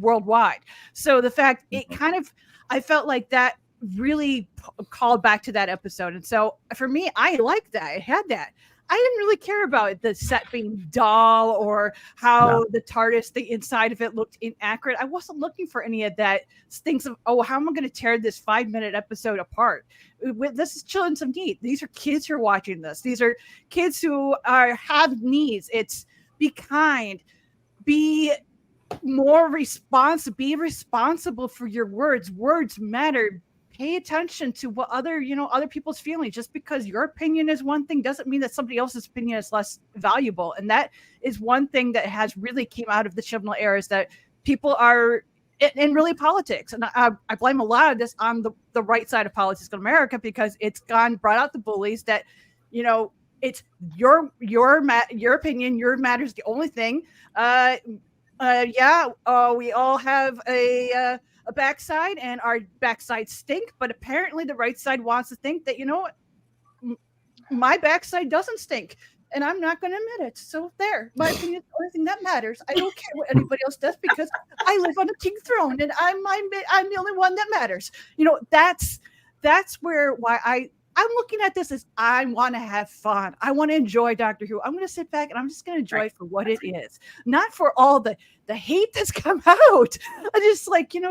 worldwide. So the fact it kind of, I felt like that really called back to that episode. And so for me, I like that. It had that. I didn't really care about the set being dull or how the TARDIS, the inside of it looked inaccurate. I wasn't looking for any of that. Things of, oh, how am I going to tear this 5-minute episode apart? This is children of need. These are kids who are watching this. These are kids who have needs. It's be kind, be more responsive, be responsible for your words. Words matter. Pay attention to what other people's feelings. Just because your opinion is one thing doesn't mean that somebody else's opinion is less valuable. And that is one thing that has really came out of the Chibnall era, is that people are in really politics. And I blame a lot of this on the right side of politics in America, because it's brought out the bullies that, it's your opinion, your matters the only thing. We all have a backside, and our backsides stink, but apparently the right side wants to think that, my backside doesn't stink, and I'm not going to admit it. So there, my opinion is the only thing that matters. I don't care what anybody else does, because I live on a king throne, and I'm the only one that matters. That's why I'm looking at this as I want to have fun. I want to enjoy Doctor Who. I'm going to sit back and I'm just going to enjoy it for what it is, not for all the hate that's come out. I just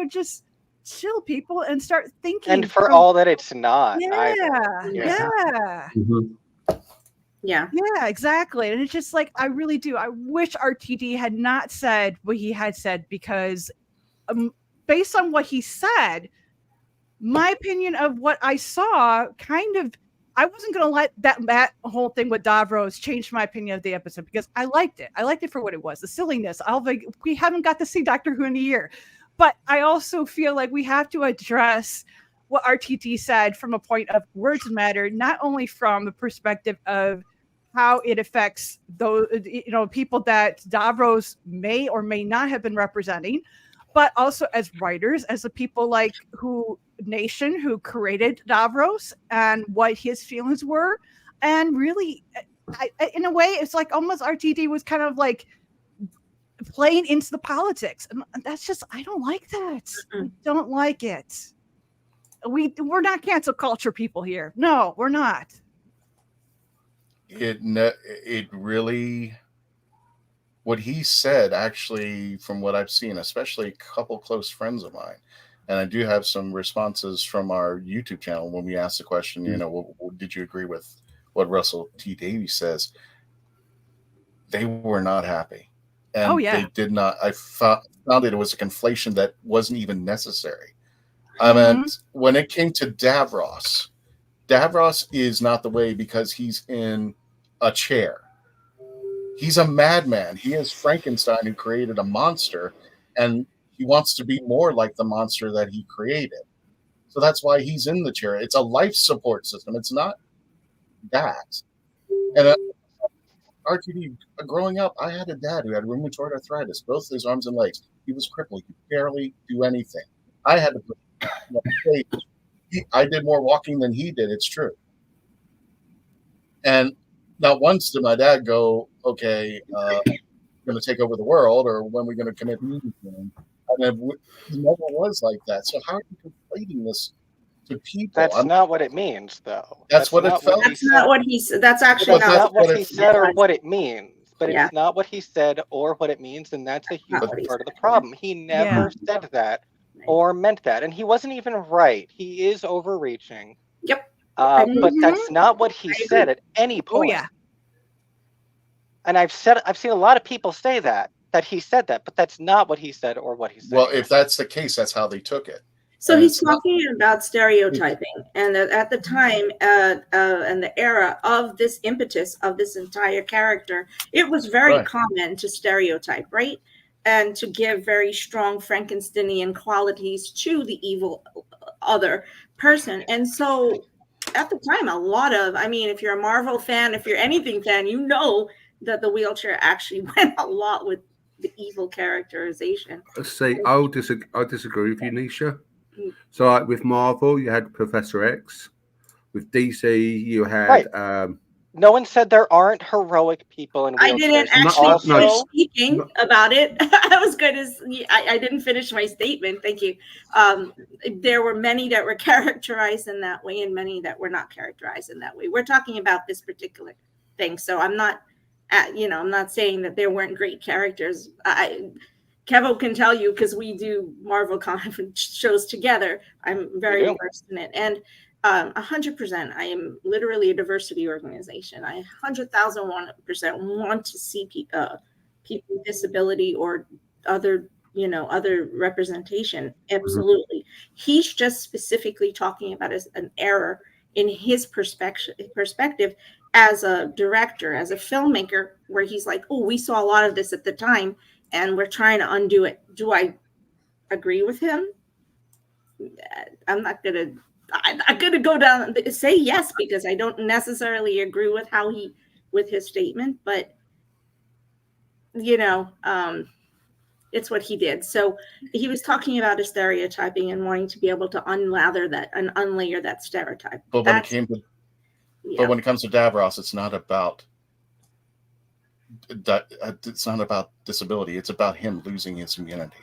just chill, people, and start thinking. And for all that it's not. Yeah. Mm-hmm. Yeah, exactly. And it's just I really do. I wish RTD had not said what he had said, because based on what he said, my opinion of what I saw I wasn't going to let that whole thing with Davros change my opinion of the episode, because I liked it. I liked it for what it was, the silliness. We haven't got to see Doctor Who in a year, but I also feel like we have to address what RTT said from a point of words matter, not only from the perspective of how it affects those, people that Davros may or may not have been representing, but also as writers, as the people who created Davros, and what his feelings were. And really, in a way, it's almost RTD was kind of playing into the politics. And that's just, I don't like that. I don't like it. We're not cancel culture people here. No, we're not. It really... What he said, actually, from what I've seen, especially a couple close friends of mine, and I do have some responses from our YouTube channel when we asked the question, did you agree with what Russell T Davies says? They were not happy. And they did not. I found that it was a conflation that wasn't even necessary. I mean, when it came to Davros is not the way, because he's in a chair. He's a madman. He is Frankenstein, who created a monster, and he wants to be more like the monster that he created. So that's why he's in the chair. It's a life support system. It's not that. And RTD, growing up, I had a dad who had rheumatoid arthritis, both his arms and legs. He was crippled. He could barely do anything. I had to I did more walking than he did. It's true. And not once did my dad go, okay, we're going to take over the world, or when we're going to commit meeting. I mean, he never was like that. So how are you conflating this to people? That's not what it means, though. That's what it felt. That's not what he said. That's actually not what he said or what it means. But Yeah. it's not what he said or what it means, and that's a huge part of the problem. He never said that or meant that, and he wasn't even right. He is overreaching. Yep. But that's not what he said at any point. Oh yeah. And I've seen a lot of people say that he said that, but that's not what he said or what he said. Well, if that's the case, that's how they took it. So And he's it's not- talking about stereotyping, and that at the time and the era of this impetus of this entire character, it was very Right. common to stereotype, right? And to give very strong Frankensteinian qualities to the evil other person. And so at the time, a lot of, I mean, if you're a Marvel fan, if you're anything fan, you know that the wheelchair actually went a lot with the evil characterization. See, I'll disagree with you, Nisha. So, like with Marvel, you had Professor X. With DC, you had. No one said there aren't heroic people in wheelchairs. I didn't actually finish speaking about it. I was good as I didn't finish my statement. Thank you. There were many that were characterized in that way, and many that were not characterized in that way. We're talking about this particular thing. So I'm not, I'm not saying that there weren't great characters. Kevo can tell you, because we do Marvel comic shows together. I'm very versed in it, and 100%. I am literally a diversity organization. I 100,001% want to see people with disability or other representation. Absolutely. He's just specifically talking about as an error in his perspective as a director, as a filmmaker, where he's like, oh, we saw a lot of this at the time and we're trying to undo it. Do I agree with him? I'm gonna go down and say yes, because I don't necessarily agree with with his statement, but it's what he did. So he was talking about a stereotyping and wanting to be able to unlather that and unlayer that stereotype. But when it comes to Davros, it's not about disability. It's about him losing his immunity.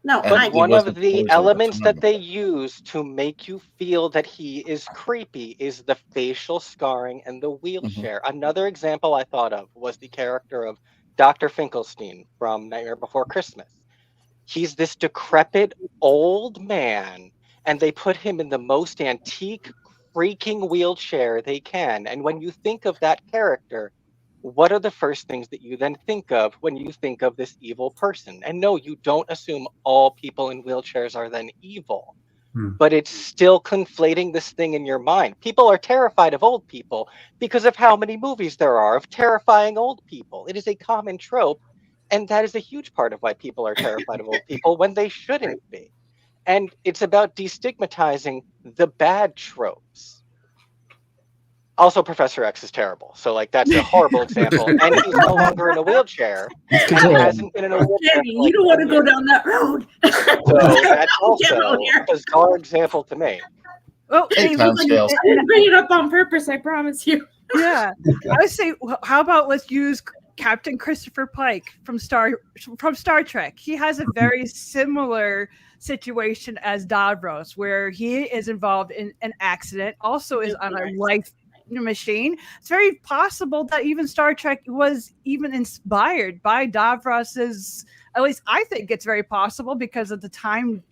No, one of the elements that they use to make you feel that he is creepy is the facial scarring and the wheelchair. Another example I thought of was the character of Dr. Finkelstein from Nightmare Before Christmas. He's this decrepit old man, and they put him in the most antique, creaking wheelchair they can. And when you think of that character, what are the first things that you then think of when you think of this evil person? And no, you don't assume all people in wheelchairs are then evil. But it's still conflating this thing in your mind. People are terrified of old people because of how many movies there are of terrifying old people. It is a common trope, and that is a huge part of why people are terrified of old people when they shouldn't be. And it's about destigmatizing the bad tropes. Also, Professor X is terrible. So, that's a horrible example. And he's no longer in a wheelchair. He hasn't been in a wheelchair. You don't want to go down that road. So that's also a bizarre example to me. Oh, I didn't bring it up on purpose, I promise you. Yeah. I would say, how about let's use Captain Christopher Pike from Star Trek. He has a very similar situation as Davros, where he is involved in an accident, also is on a life machine. It's very possible that even Star Trek was even inspired by Davros's. At least I think it's very possible, because of the time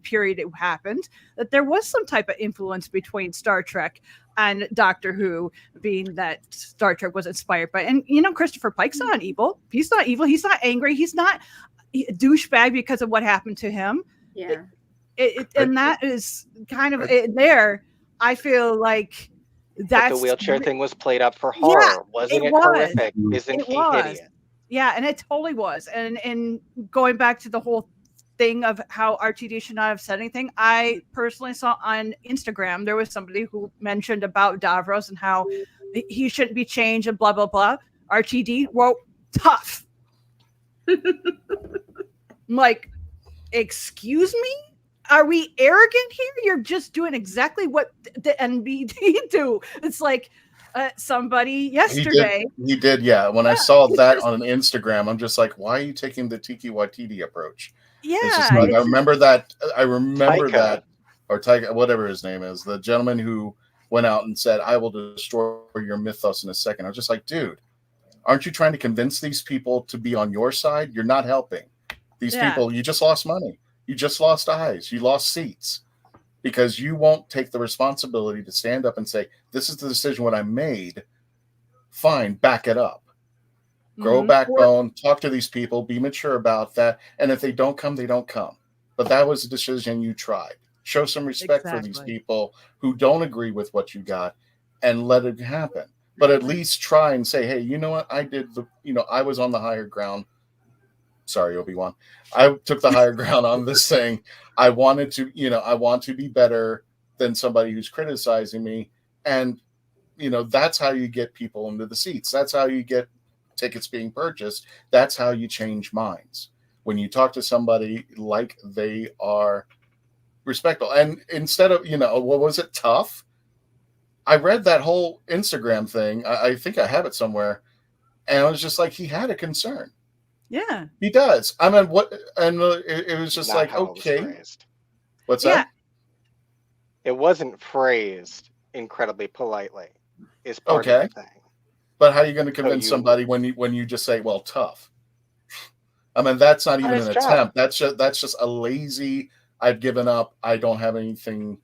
period it happened, that there was some type of influence between Star Trek and Doctor Who, being that Star Trek was inspired by. And Christopher Pike's not evil. He's not evil. He's not angry. He's not a douchebag because of what happened to him. Yeah. And that is kind of there. I feel like the wheelchair thing was played up for horror. Yeah, Wasn't it horrific? Isn't he hideous? Yeah, and it totally was. And going back to the whole thing of how RTD should not have said anything, I personally saw on Instagram, there was somebody who mentioned about Davros and how he shouldn't be changed and blah, blah, blah. RTD, well, tough. I'm like, excuse me? Are we arrogant here? You're just doing exactly what the NBD do. It's like somebody yesterday. He did, yeah. When I saw that on Instagram, I'm just like, why are you taking the Tiki Waititi approach? Yeah. It's just like, I remember that, or Taika, whatever his name is, the gentleman who went out and said, I will destroy your mythos in a second. I was just like, dude, aren't you trying to convince these people to be on your side? You're not helping. These people, you just lost money. You just lost eyes. You lost seats because you won't take the responsibility to stand up and say, this is the decision what I made. Fine, back it up. Grow backbone, talk to these people, be mature about that. And if they don't come, they don't come. But that was a decision you tried. Show some respect for these people who don't agree with what you got and let it happen. But at least try and say, hey, you know what? I did I was on the higher ground. Sorry, Obi-Wan. I took the higher ground on this thing. I wanted to, I want to be better than somebody who's criticizing me. And, that's how you get people into the seats. That's how you get tickets being purchased. That's how you change minds. When you talk to somebody like they are respectful. And instead of, what was it, tough? I read that whole Instagram thing. I think I have it somewhere. And I was just like, he had a concern. Yeah, he does. I mean, what? And it was just like, okay, what's that? It wasn't phrased incredibly politely. Is part of the thing. But how are you going to convince somebody when you just say, well, tough? I mean, that's not even an attempt. That's just a lazy, I've given up. I don't have anything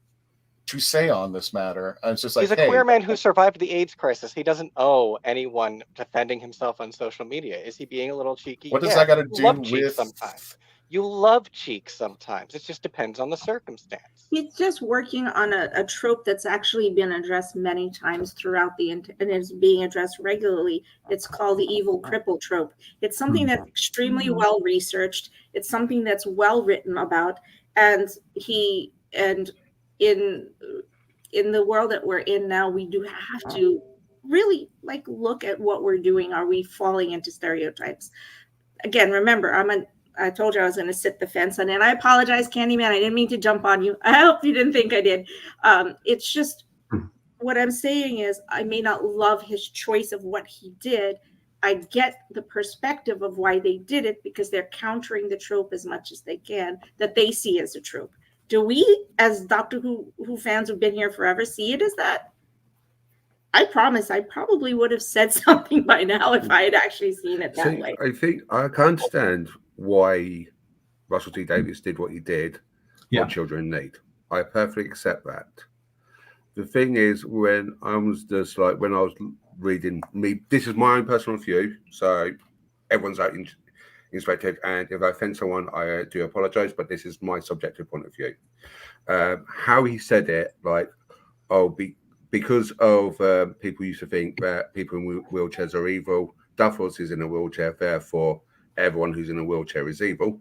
to say on this matter. And it's just like, he's a queer man who survived the AIDS crisis. He doesn't owe anyone defending himself on social media. Is he being a little cheeky? What does that got to do with sometimes? You love cheeks sometimes. It just depends on the circumstance. He's just working on a trope that's actually been addressed many times throughout and is being addressed regularly. It's called the evil cripple trope. It's something that's extremely well researched. It's something that's well written about, and in the world that we're in now, we do have to really look at what we're doing. Are we falling into stereotypes? Again, remember, I told you I was going to sit the fence on it. And I apologize, Candyman. I didn't mean to jump on you. I hope you didn't think I did. It's just what I'm saying is I may not love his choice of what he did. I get the perspective of why they did it because they're countering the trope as much as they can that they see as a trope. Do we, as Doctor Who fans who've been here forever, see it as that? I promise I probably would have said something by now if I had actually seen it that way. I think I can understand why Russell T Davies did what he did, what children need. I perfectly accept that. The thing is, when I was reading this is my own personal view, so everyone's out inspected, and if I offend someone, I do apologize, but this is my subjective point of view. How he said it, because of people used to think that people in wheelchairs are evil. Davros is in a wheelchair, therefore everyone who's in a wheelchair is evil.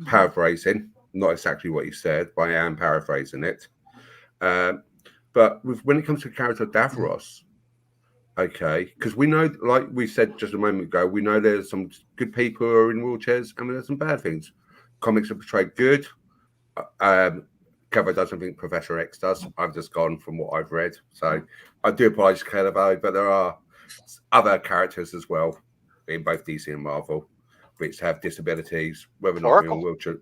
Paraphrasing, not exactly what he said, but I am paraphrasing it. But when it comes to the character Davros, okay, because we know, like we said just a moment ago, we know there's some good people who are in wheelchairs and there's some bad things. Comics are portrayed good. Cover doesn't think Professor X does. I've just gone from what I've read. So I do apologize to Kelly, but there are other characters as well in both DC and Marvel which have disabilities, whether or not they're in a wheelchair.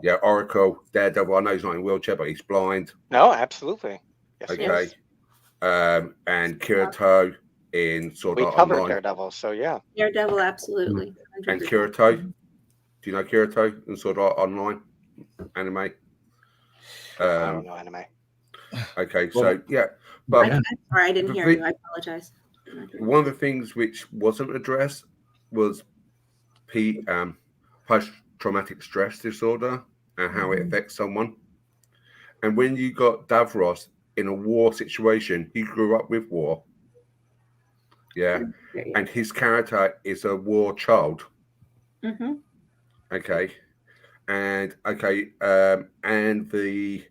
Yeah, Oracle, Daredevil. I know he's not in a wheelchair, but he's blind. No, absolutely. Yes, okay. And Kirito in Sword Art Online. We covered Online. Daredevil, so yeah. Daredevil, absolutely. 100%. And Kirito. Do you know Kirito in Sword Art Online anime? I don't know anime. Okay, so yeah. But I didn't hear you. I apologize. One of the things which wasn't addressed was post-traumatic stress disorder and how it affects someone. And when you got Davros in a war situation, he grew up with war. Yeah. And his character is a war child. Mm-hmm. Okay. And the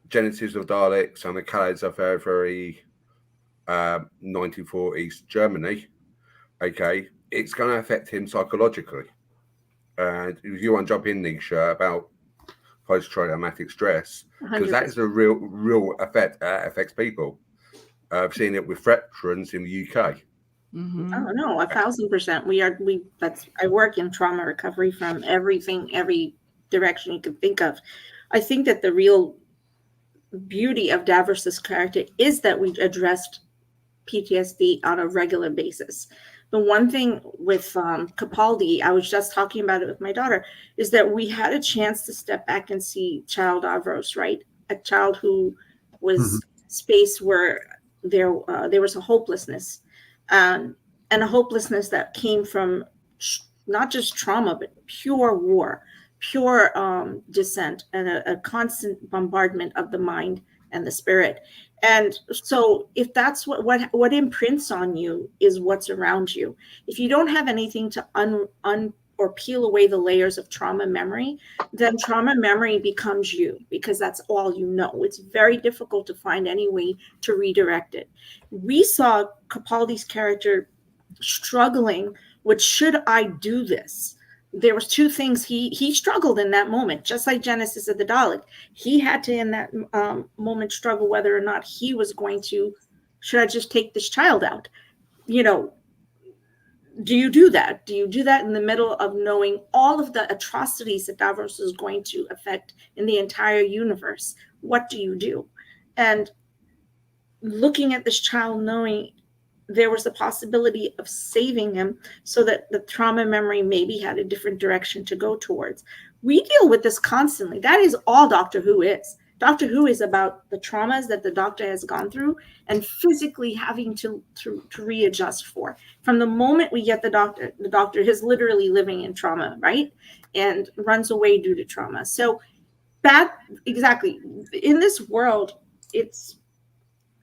genesis of Daleks and the Kalids are very, very 1940s Germany. Okay. It's going to affect him psychologically. And if you want to jump in, Nisha, about post-traumatic stress, because that is a real effect that affects people. I've seen it with veterans in the UK. Mm-hmm. Oh no, 1,000%. I work in trauma recovery from every direction you can think of. I think that the real beauty of Davros's character is that we addressed PTSD on a regular basis. The one thing with Capaldi, I was just talking about it with my daughter, is that we had a chance to step back and see child Davros, right? A child who was space where there was a hopelessness, and a hopelessness that came from not just trauma, but pure war, pure dissent, and a constant bombardment of the mind and the spirit. And so if that's what imprints on you is what's around you. If you don't have anything to or peel away the layers of trauma memory, then trauma memory becomes you, because that's all you know. It's very difficult to find any way to redirect it. We saw Capaldi's character struggling with, should I do this? There was two things he struggled in that moment, just like Genesis of the Dalek. He had to, in that moment, struggle whether or not he was going to, should I just take this child out? You know, do you do that? Do you do that in the middle of knowing all of the atrocities that Davros is going to affect in the entire universe? What do you do? And looking at this child, knowing there was the possibility of saving him so that the trauma memory maybe had a different direction to go towards. We deal with this constantly. That is all Doctor Who is. Doctor Who is about the traumas that the Doctor has gone through and physically having to readjust for. From the moment we get the Doctor is literally living in trauma, right? And runs away due to trauma. So exactly. In this world,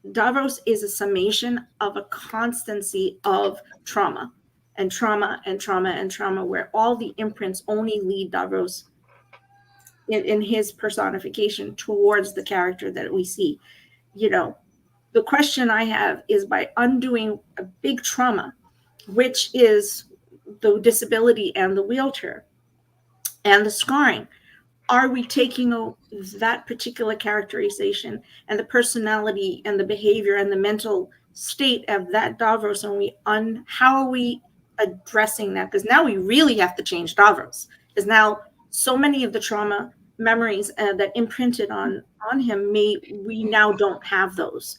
Davros is a summation of a constancy of trauma and trauma and trauma and trauma, where all the imprints only lead Davros in his personification towards the character that we see. You know, the question I have is, by undoing a big trauma, which is the disability and the wheelchair and the scarring, are we taking that particular characterization and the personality and the behavior and the mental state of that Davros, and how are we addressing that? Because now we really have to change Davros, because now so many of the trauma memories that imprinted on him, we now don't have those.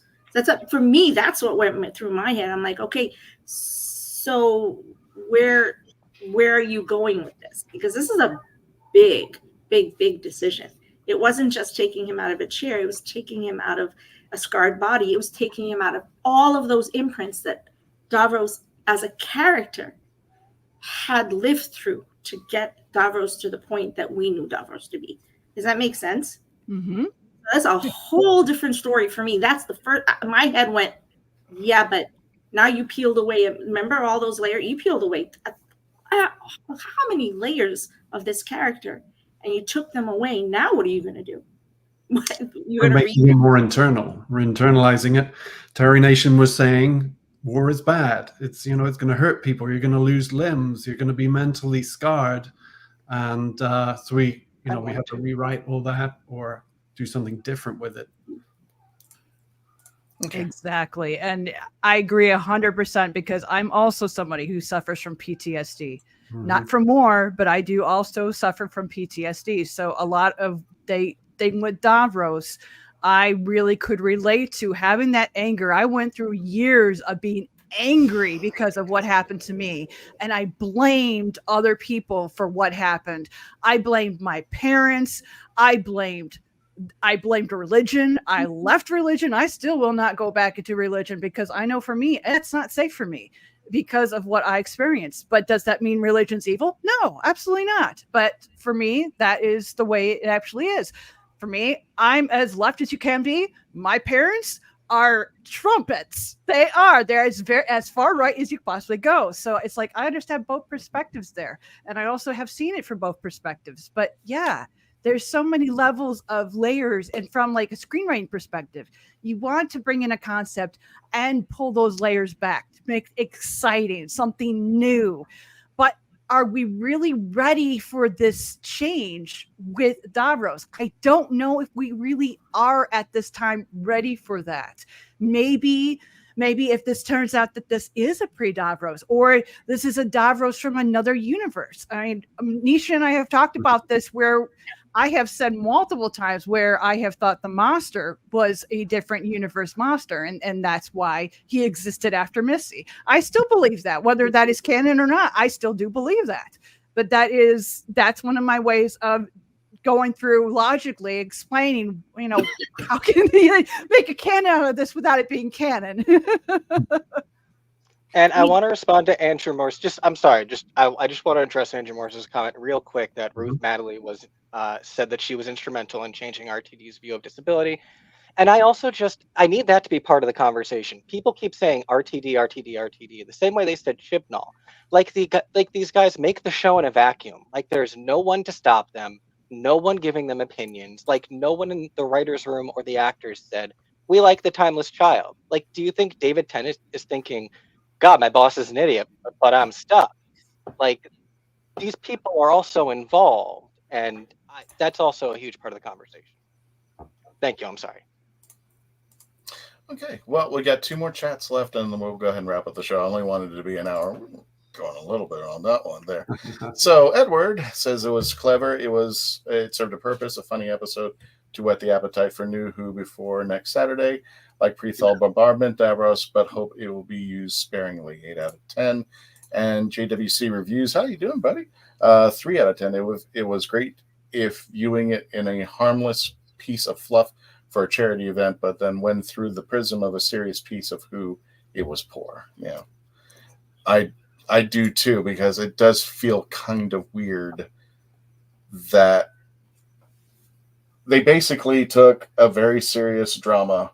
For me, that's what went through my head. I'm like, okay, so where are you going with this? Because this is a big decision. It wasn't just taking him out of a chair. It was taking him out of a scarred body. It was taking him out of all of those imprints that Davros as a character had lived through to get Davros to the point that we knew Davros to be. Does that make sense? Mm-hmm. That's a whole different story for me. That's the first, my head went, yeah, but now you peeled away. Remember all those layers? You peeled away how many layers of this character, and you took them away. Now what are you going to do? We're making it more internal. We're internalizing it. Terry Nation was saying war is bad. It's, you know, it's going to hurt people. You're going to lose limbs. You're going to be mentally scarred. And so we have to rewrite all that or do something different with it. Okay. Exactly. And I agree 100%, because I'm also somebody who suffers from PTSD. Mm-hmm. Not from war, but I do also suffer from PTSD. So a lot of thing with Davros, I really could relate to having that anger. I went through years of being angry because of what happened to me, and I blamed other people for what happened. I blamed my parents. I blamed religion. I left religion. I still will not go back into religion, because I know for me, it's not safe for me because of what I experienced. But does that mean religion's evil? No, absolutely not. But for me, that is the way it actually is. For me, I'm as left as you can be. My parents are trumpets. They're as far right as you possibly go. So it's like, I understand both perspectives there. And I also have seen it from both perspectives. But yeah, there's so many levels of layers. And from like a screenwriting perspective, you want to bring in a concept and pull those layers back to make it exciting, something new. But are we really ready for this change with Davros? I don't know if we really are at this time ready for that. Maybe if this turns out that this is a pre-Davros, or this is a Davros from another universe. I mean, Nisha and I have talked about this, where I have said multiple times where I have thought the Master was a different universe Master, and that's why he existed after Missy. I still believe that, whether that is canon or not. I still do believe that. But that's one of my ways of going through logically explaining, how can they make a canon out of this without it being canon? And I want to respond to Andrew Morse. I just want to address Andrew Morse's comment real quick that Ruth Madeley said that she was instrumental in changing RTD's view of disability. And I also I need that to be part of the conversation. People keep saying RTD, RTD, RTD, the same way they said Chibnall. Like these guys make the show in a vacuum. Like there's no one to stop them, no one giving them opinions. Like no one in the writer's room or the actors said, we like the timeless child. Like, do you think David Tennant is thinking, God, my boss is an idiot, but I'm stuck? Like, these people are also involved, and that's also a huge part of the conversation. Thank you. I'm sorry. Okay. Well, we got 2 more chats left, and then we'll go ahead and wrap up the show. I only wanted it to be an hour. We're going a little bit on that one there. So Edward says it was clever. It served a purpose, a funny episode. to whet the appetite for new Who before next Saturday. Like pre-Thal bombardment, Davros, but hope it will be used sparingly. 8 out of 10. And JWC reviews. How you doing, buddy? 3 out of 10. It was great if viewing it in a harmless piece of fluff for a charity event, but then when through the prism of a serious piece of Who, it was poor. Yeah, I do too, because it does feel kind of weird that they basically took a very serious drama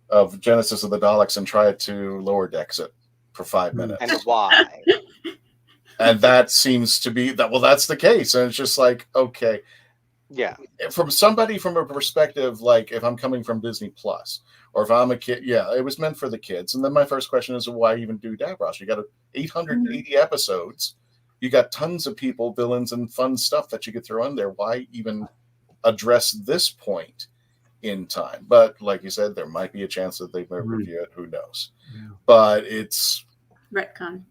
of Genesis of the Daleks and tried to lower decks it for 5 minutes. And why? And that seems to be that. Well, that's the case, and it's just like, okay, yeah. From a perspective, like if I'm coming from Disney Plus, or if I'm a kid, yeah, it was meant for the kids. And then my first question is, why even do Davros? You got 880 episodes. You got tons of people, villains, and fun stuff that you could throw in there. Why even address this point in time? But like you said, there might be a chance that they might review it. Who knows? Yeah. But it's retcon.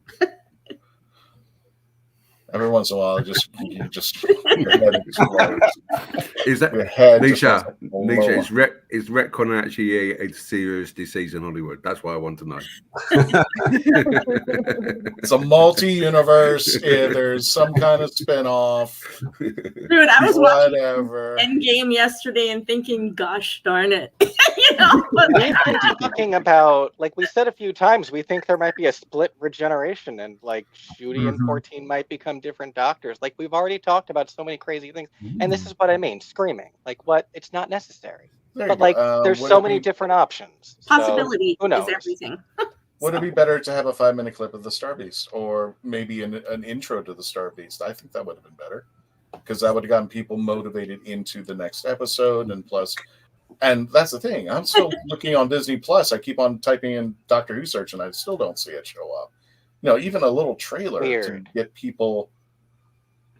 Every once in a while, your head explodes. Is that your head? Nisha, is retcon actually a serious disease in Hollywood? That's what I want to know. It's a multi-universe. There's some kind of spinoff. Dude, I was watching Endgame yesterday and thinking, "Gosh darn it!" You know, we've been talking about, like we said a few times, we think there might be a split regeneration, and like Judy and 14 might become different doctors. Like we've already talked about so many crazy things, and this is what I mean, screaming. Like what? It's not necessary. But like there's so many different options. Possibility so, who knows? Is everything. Would it be better to have a 5-minute clip of the Star Beast, or maybe an intro to the Star Beast? I think that would have been better, because that would have gotten people motivated into the next episode. And plus, and that's the thing, I'm still looking on Disney Plus. I keep on typing in Doctor Who search, and I still don't see it show up. You know, even a little trailer to get people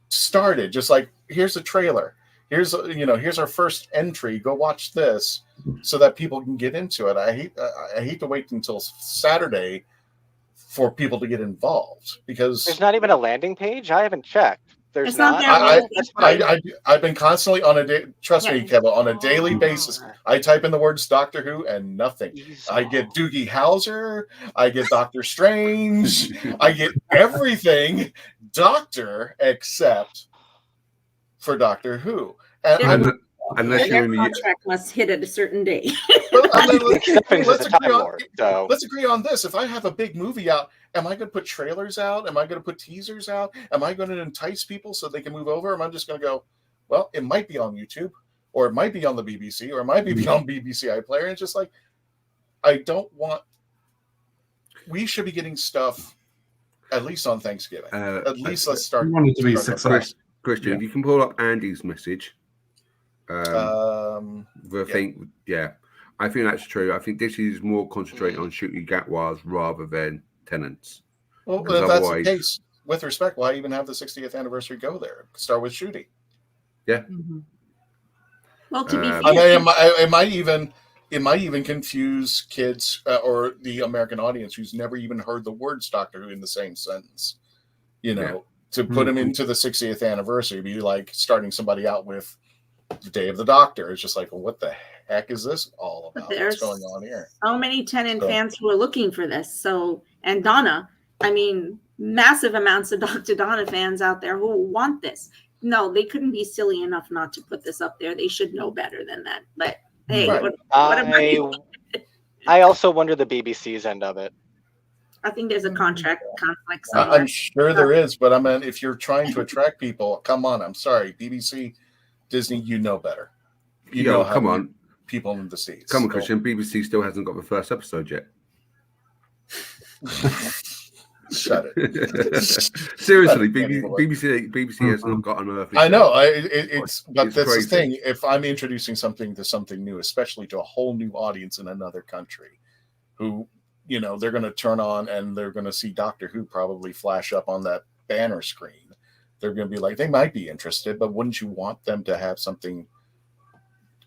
started. Just like, here's a trailer. Here's our first entry. Go watch this, so that people can get into it. I hate to wait until Saturday for people to get involved, because there's not even a landing page. I haven't checked. There's not. I've been constantly on a day. Trust me, Kevin, on a daily basis. I type in the words Doctor Who and nothing. I get Doogie Howser. I get Doctor Strange. I get everything Doctor except for Doctor Who. And unless you're in the contract must hit at a certain day. Let's agree on this. If I have a big movie out, am I going to put trailers out? Am I going to put teasers out? Am I going to entice people so they can move over? Am I just going to go, well, it might be on YouTube, or it might be on the BBC, or it might be on BBC iPlayer. And it's just like, I don't want. We should be getting stuff at least on Thanksgiving. At least let's start. We want it to be success. Christian, if you can pull up Andy's message. I think that's true. I think this is more concentrated on shooting Gatwas rather than Tennants. Well, if that's the case, with respect, why even have the 60th anniversary go there? Start with shooting. Yeah. Mm-hmm. Well, to be fair, it might even confuse kids or the American audience who's never even heard the words Doctor Who in the same sentence. You know, to put them into the 60th anniversary, be like starting somebody out with the Day of the Doctor. It's just like, well, what the heck is this all about? What's going on here? So many Tennant fans who are looking for this. So, and Donna, I mean, massive amounts of Dr. Donna fans out there who want this. No, they couldn't be silly enough not to put this up there. They should know better than that. But hey, I also wonder the BBC's end of it. I think there's a contract conflict somewhere. I'm sure there is, but I mean, if you're trying to attract people, come on. I'm sorry, BBC, Disney, you know better. You know how come on, people in the States. Come on, Christian. BBC still hasn't got the first episode yet. Shut it. Seriously, BBC has not got an earthly. I know. It's that's crazy. The thing. If I'm introducing something new, especially to a whole new audience in another country, who, you know, they're going to turn on and they're going to see Doctor Who probably flash up on that banner screen. They're going to be like, they might be interested, but wouldn't you want them to have something,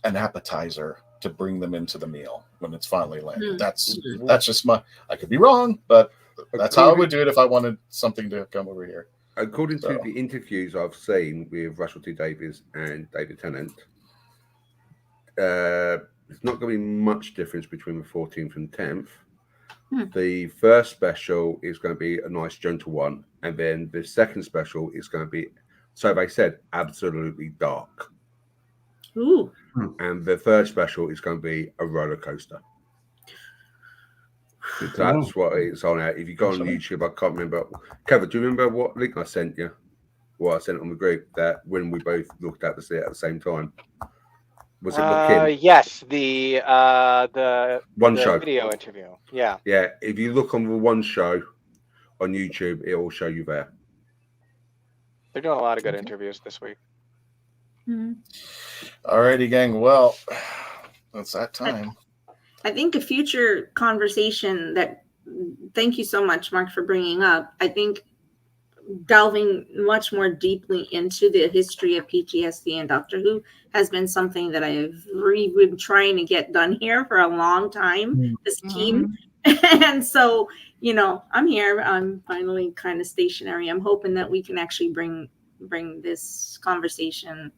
an appetizer to bring them into the meal when it's finally landed? That's just I could be wrong, but that's how I would do it if I wanted something to come over here. According to the interviews I've seen with Russell T Davies and David Tennant, It's not going to be much difference between the 14th and 10th. The first special is going to be a nice gentle one, and then the second special is going to be, so they said, absolutely dark. Ooh. And the third special is going to be a roller coaster. That's what it's on at. If you go on YouTube, I can't remember. Kevin, do you remember what link I sent you? What I sent on the group, that when we both looked at the same time. Was it looking? Yes, the show video interview. Yeah. Yeah. If you look on the one show on YouTube, it will show you there. They're doing a lot of good interviews this week. All righty, gang. Well, it's that time. I think a future conversation that, thank you so much, Mark, for bringing up. I think delving much more deeply into the history of PTSD and Doctor Who has been something that I've really been trying to get done here for a long time, this team. And so, I'm here. I'm finally kind of stationary. I'm hoping that we can actually bring this conversation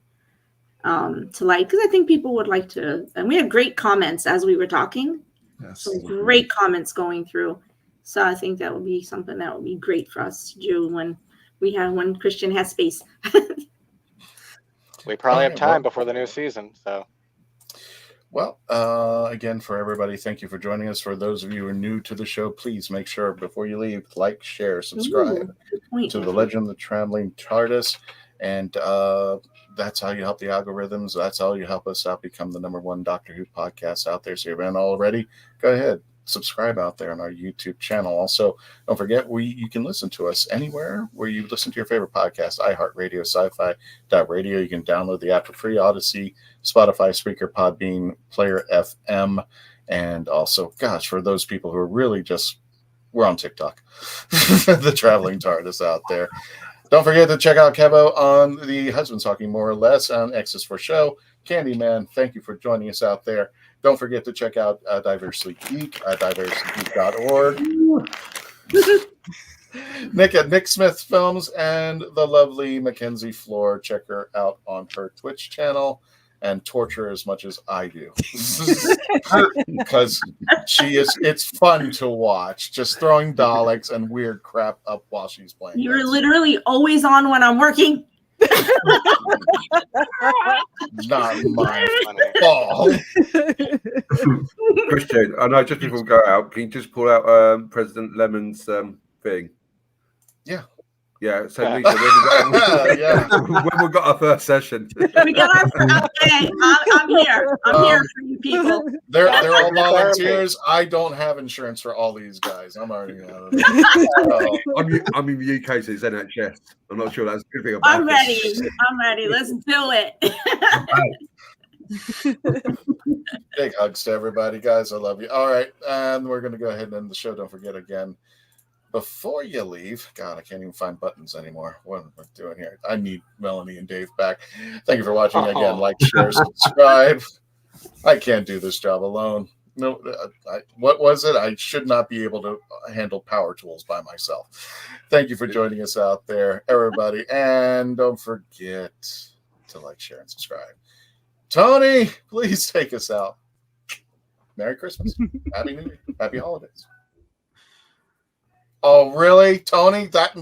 to light, because I think people would like to. And we had great comments as we were talking. Yes. Some great comments going through. So I think that would be something that would be great for us to do when Christian has space. We probably have time before the new season. So, well, again, for everybody, thank you for joining us. For those of you who are new to the show, please make sure before you leave, like, share, subscribe to the Legend of the Traveling TARDIS, and that's how you help the algorithms. That's how you help us out become the #1 Doctor Who podcast out there. So if you haven't already, go ahead, subscribe out there on our YouTube channel. Also, don't forget, you can listen to us anywhere where you listen to your favorite podcast: iHeartRadio, sci-fi.radio. You can download the app for free: Odyssey, Spotify, Spreaker, Podbean, Player FM, and also, gosh, for those people who are really we're on TikTok, the Traveling TARDIS out there. Don't forget to check out Kevo on the Husbands Talking More or Less on X's for Show. Candyman, thank you for joining us out there. Don't forget to check out Diversely Geek at diverselygeek.org. Nick at Nick Smith Films, and the lovely Mackenzie Floor. Check her out on her Twitch channel and torture her as much as I do. Because it's fun to watch, just throwing Daleks and weird crap up while she's playing. You're literally always on when I'm working. Not my fault. Christian, I know, just before we go out, can you just pull out President Lemon's thing? Yeah, so Lisa, when we got our first session. We got our first. Okay, I'm here. I'm here for you people. They're all volunteers. I don't have insurance for all these guys. I'm already out of it. I'm in the UK, so it's NHS. I'm not sure that's a good thing about I'm ready. Let's do it. Big hugs to everybody, guys. I love you. All right, and we're going to go ahead and end the show. Don't forget again, before you leave, God, I can't even find buttons anymore. What am I doing here? I need Melanie and Dave back. Thank you for watching again. Like, share, subscribe. I can't do this job alone. No, what was it? I should not be able to handle power tools by myself. Thank you for joining us out there, everybody. And don't forget to like, share, and subscribe. Tony, please take us out. Merry Christmas. Happy New Year. Happy holidays. Oh, really, Tony? That.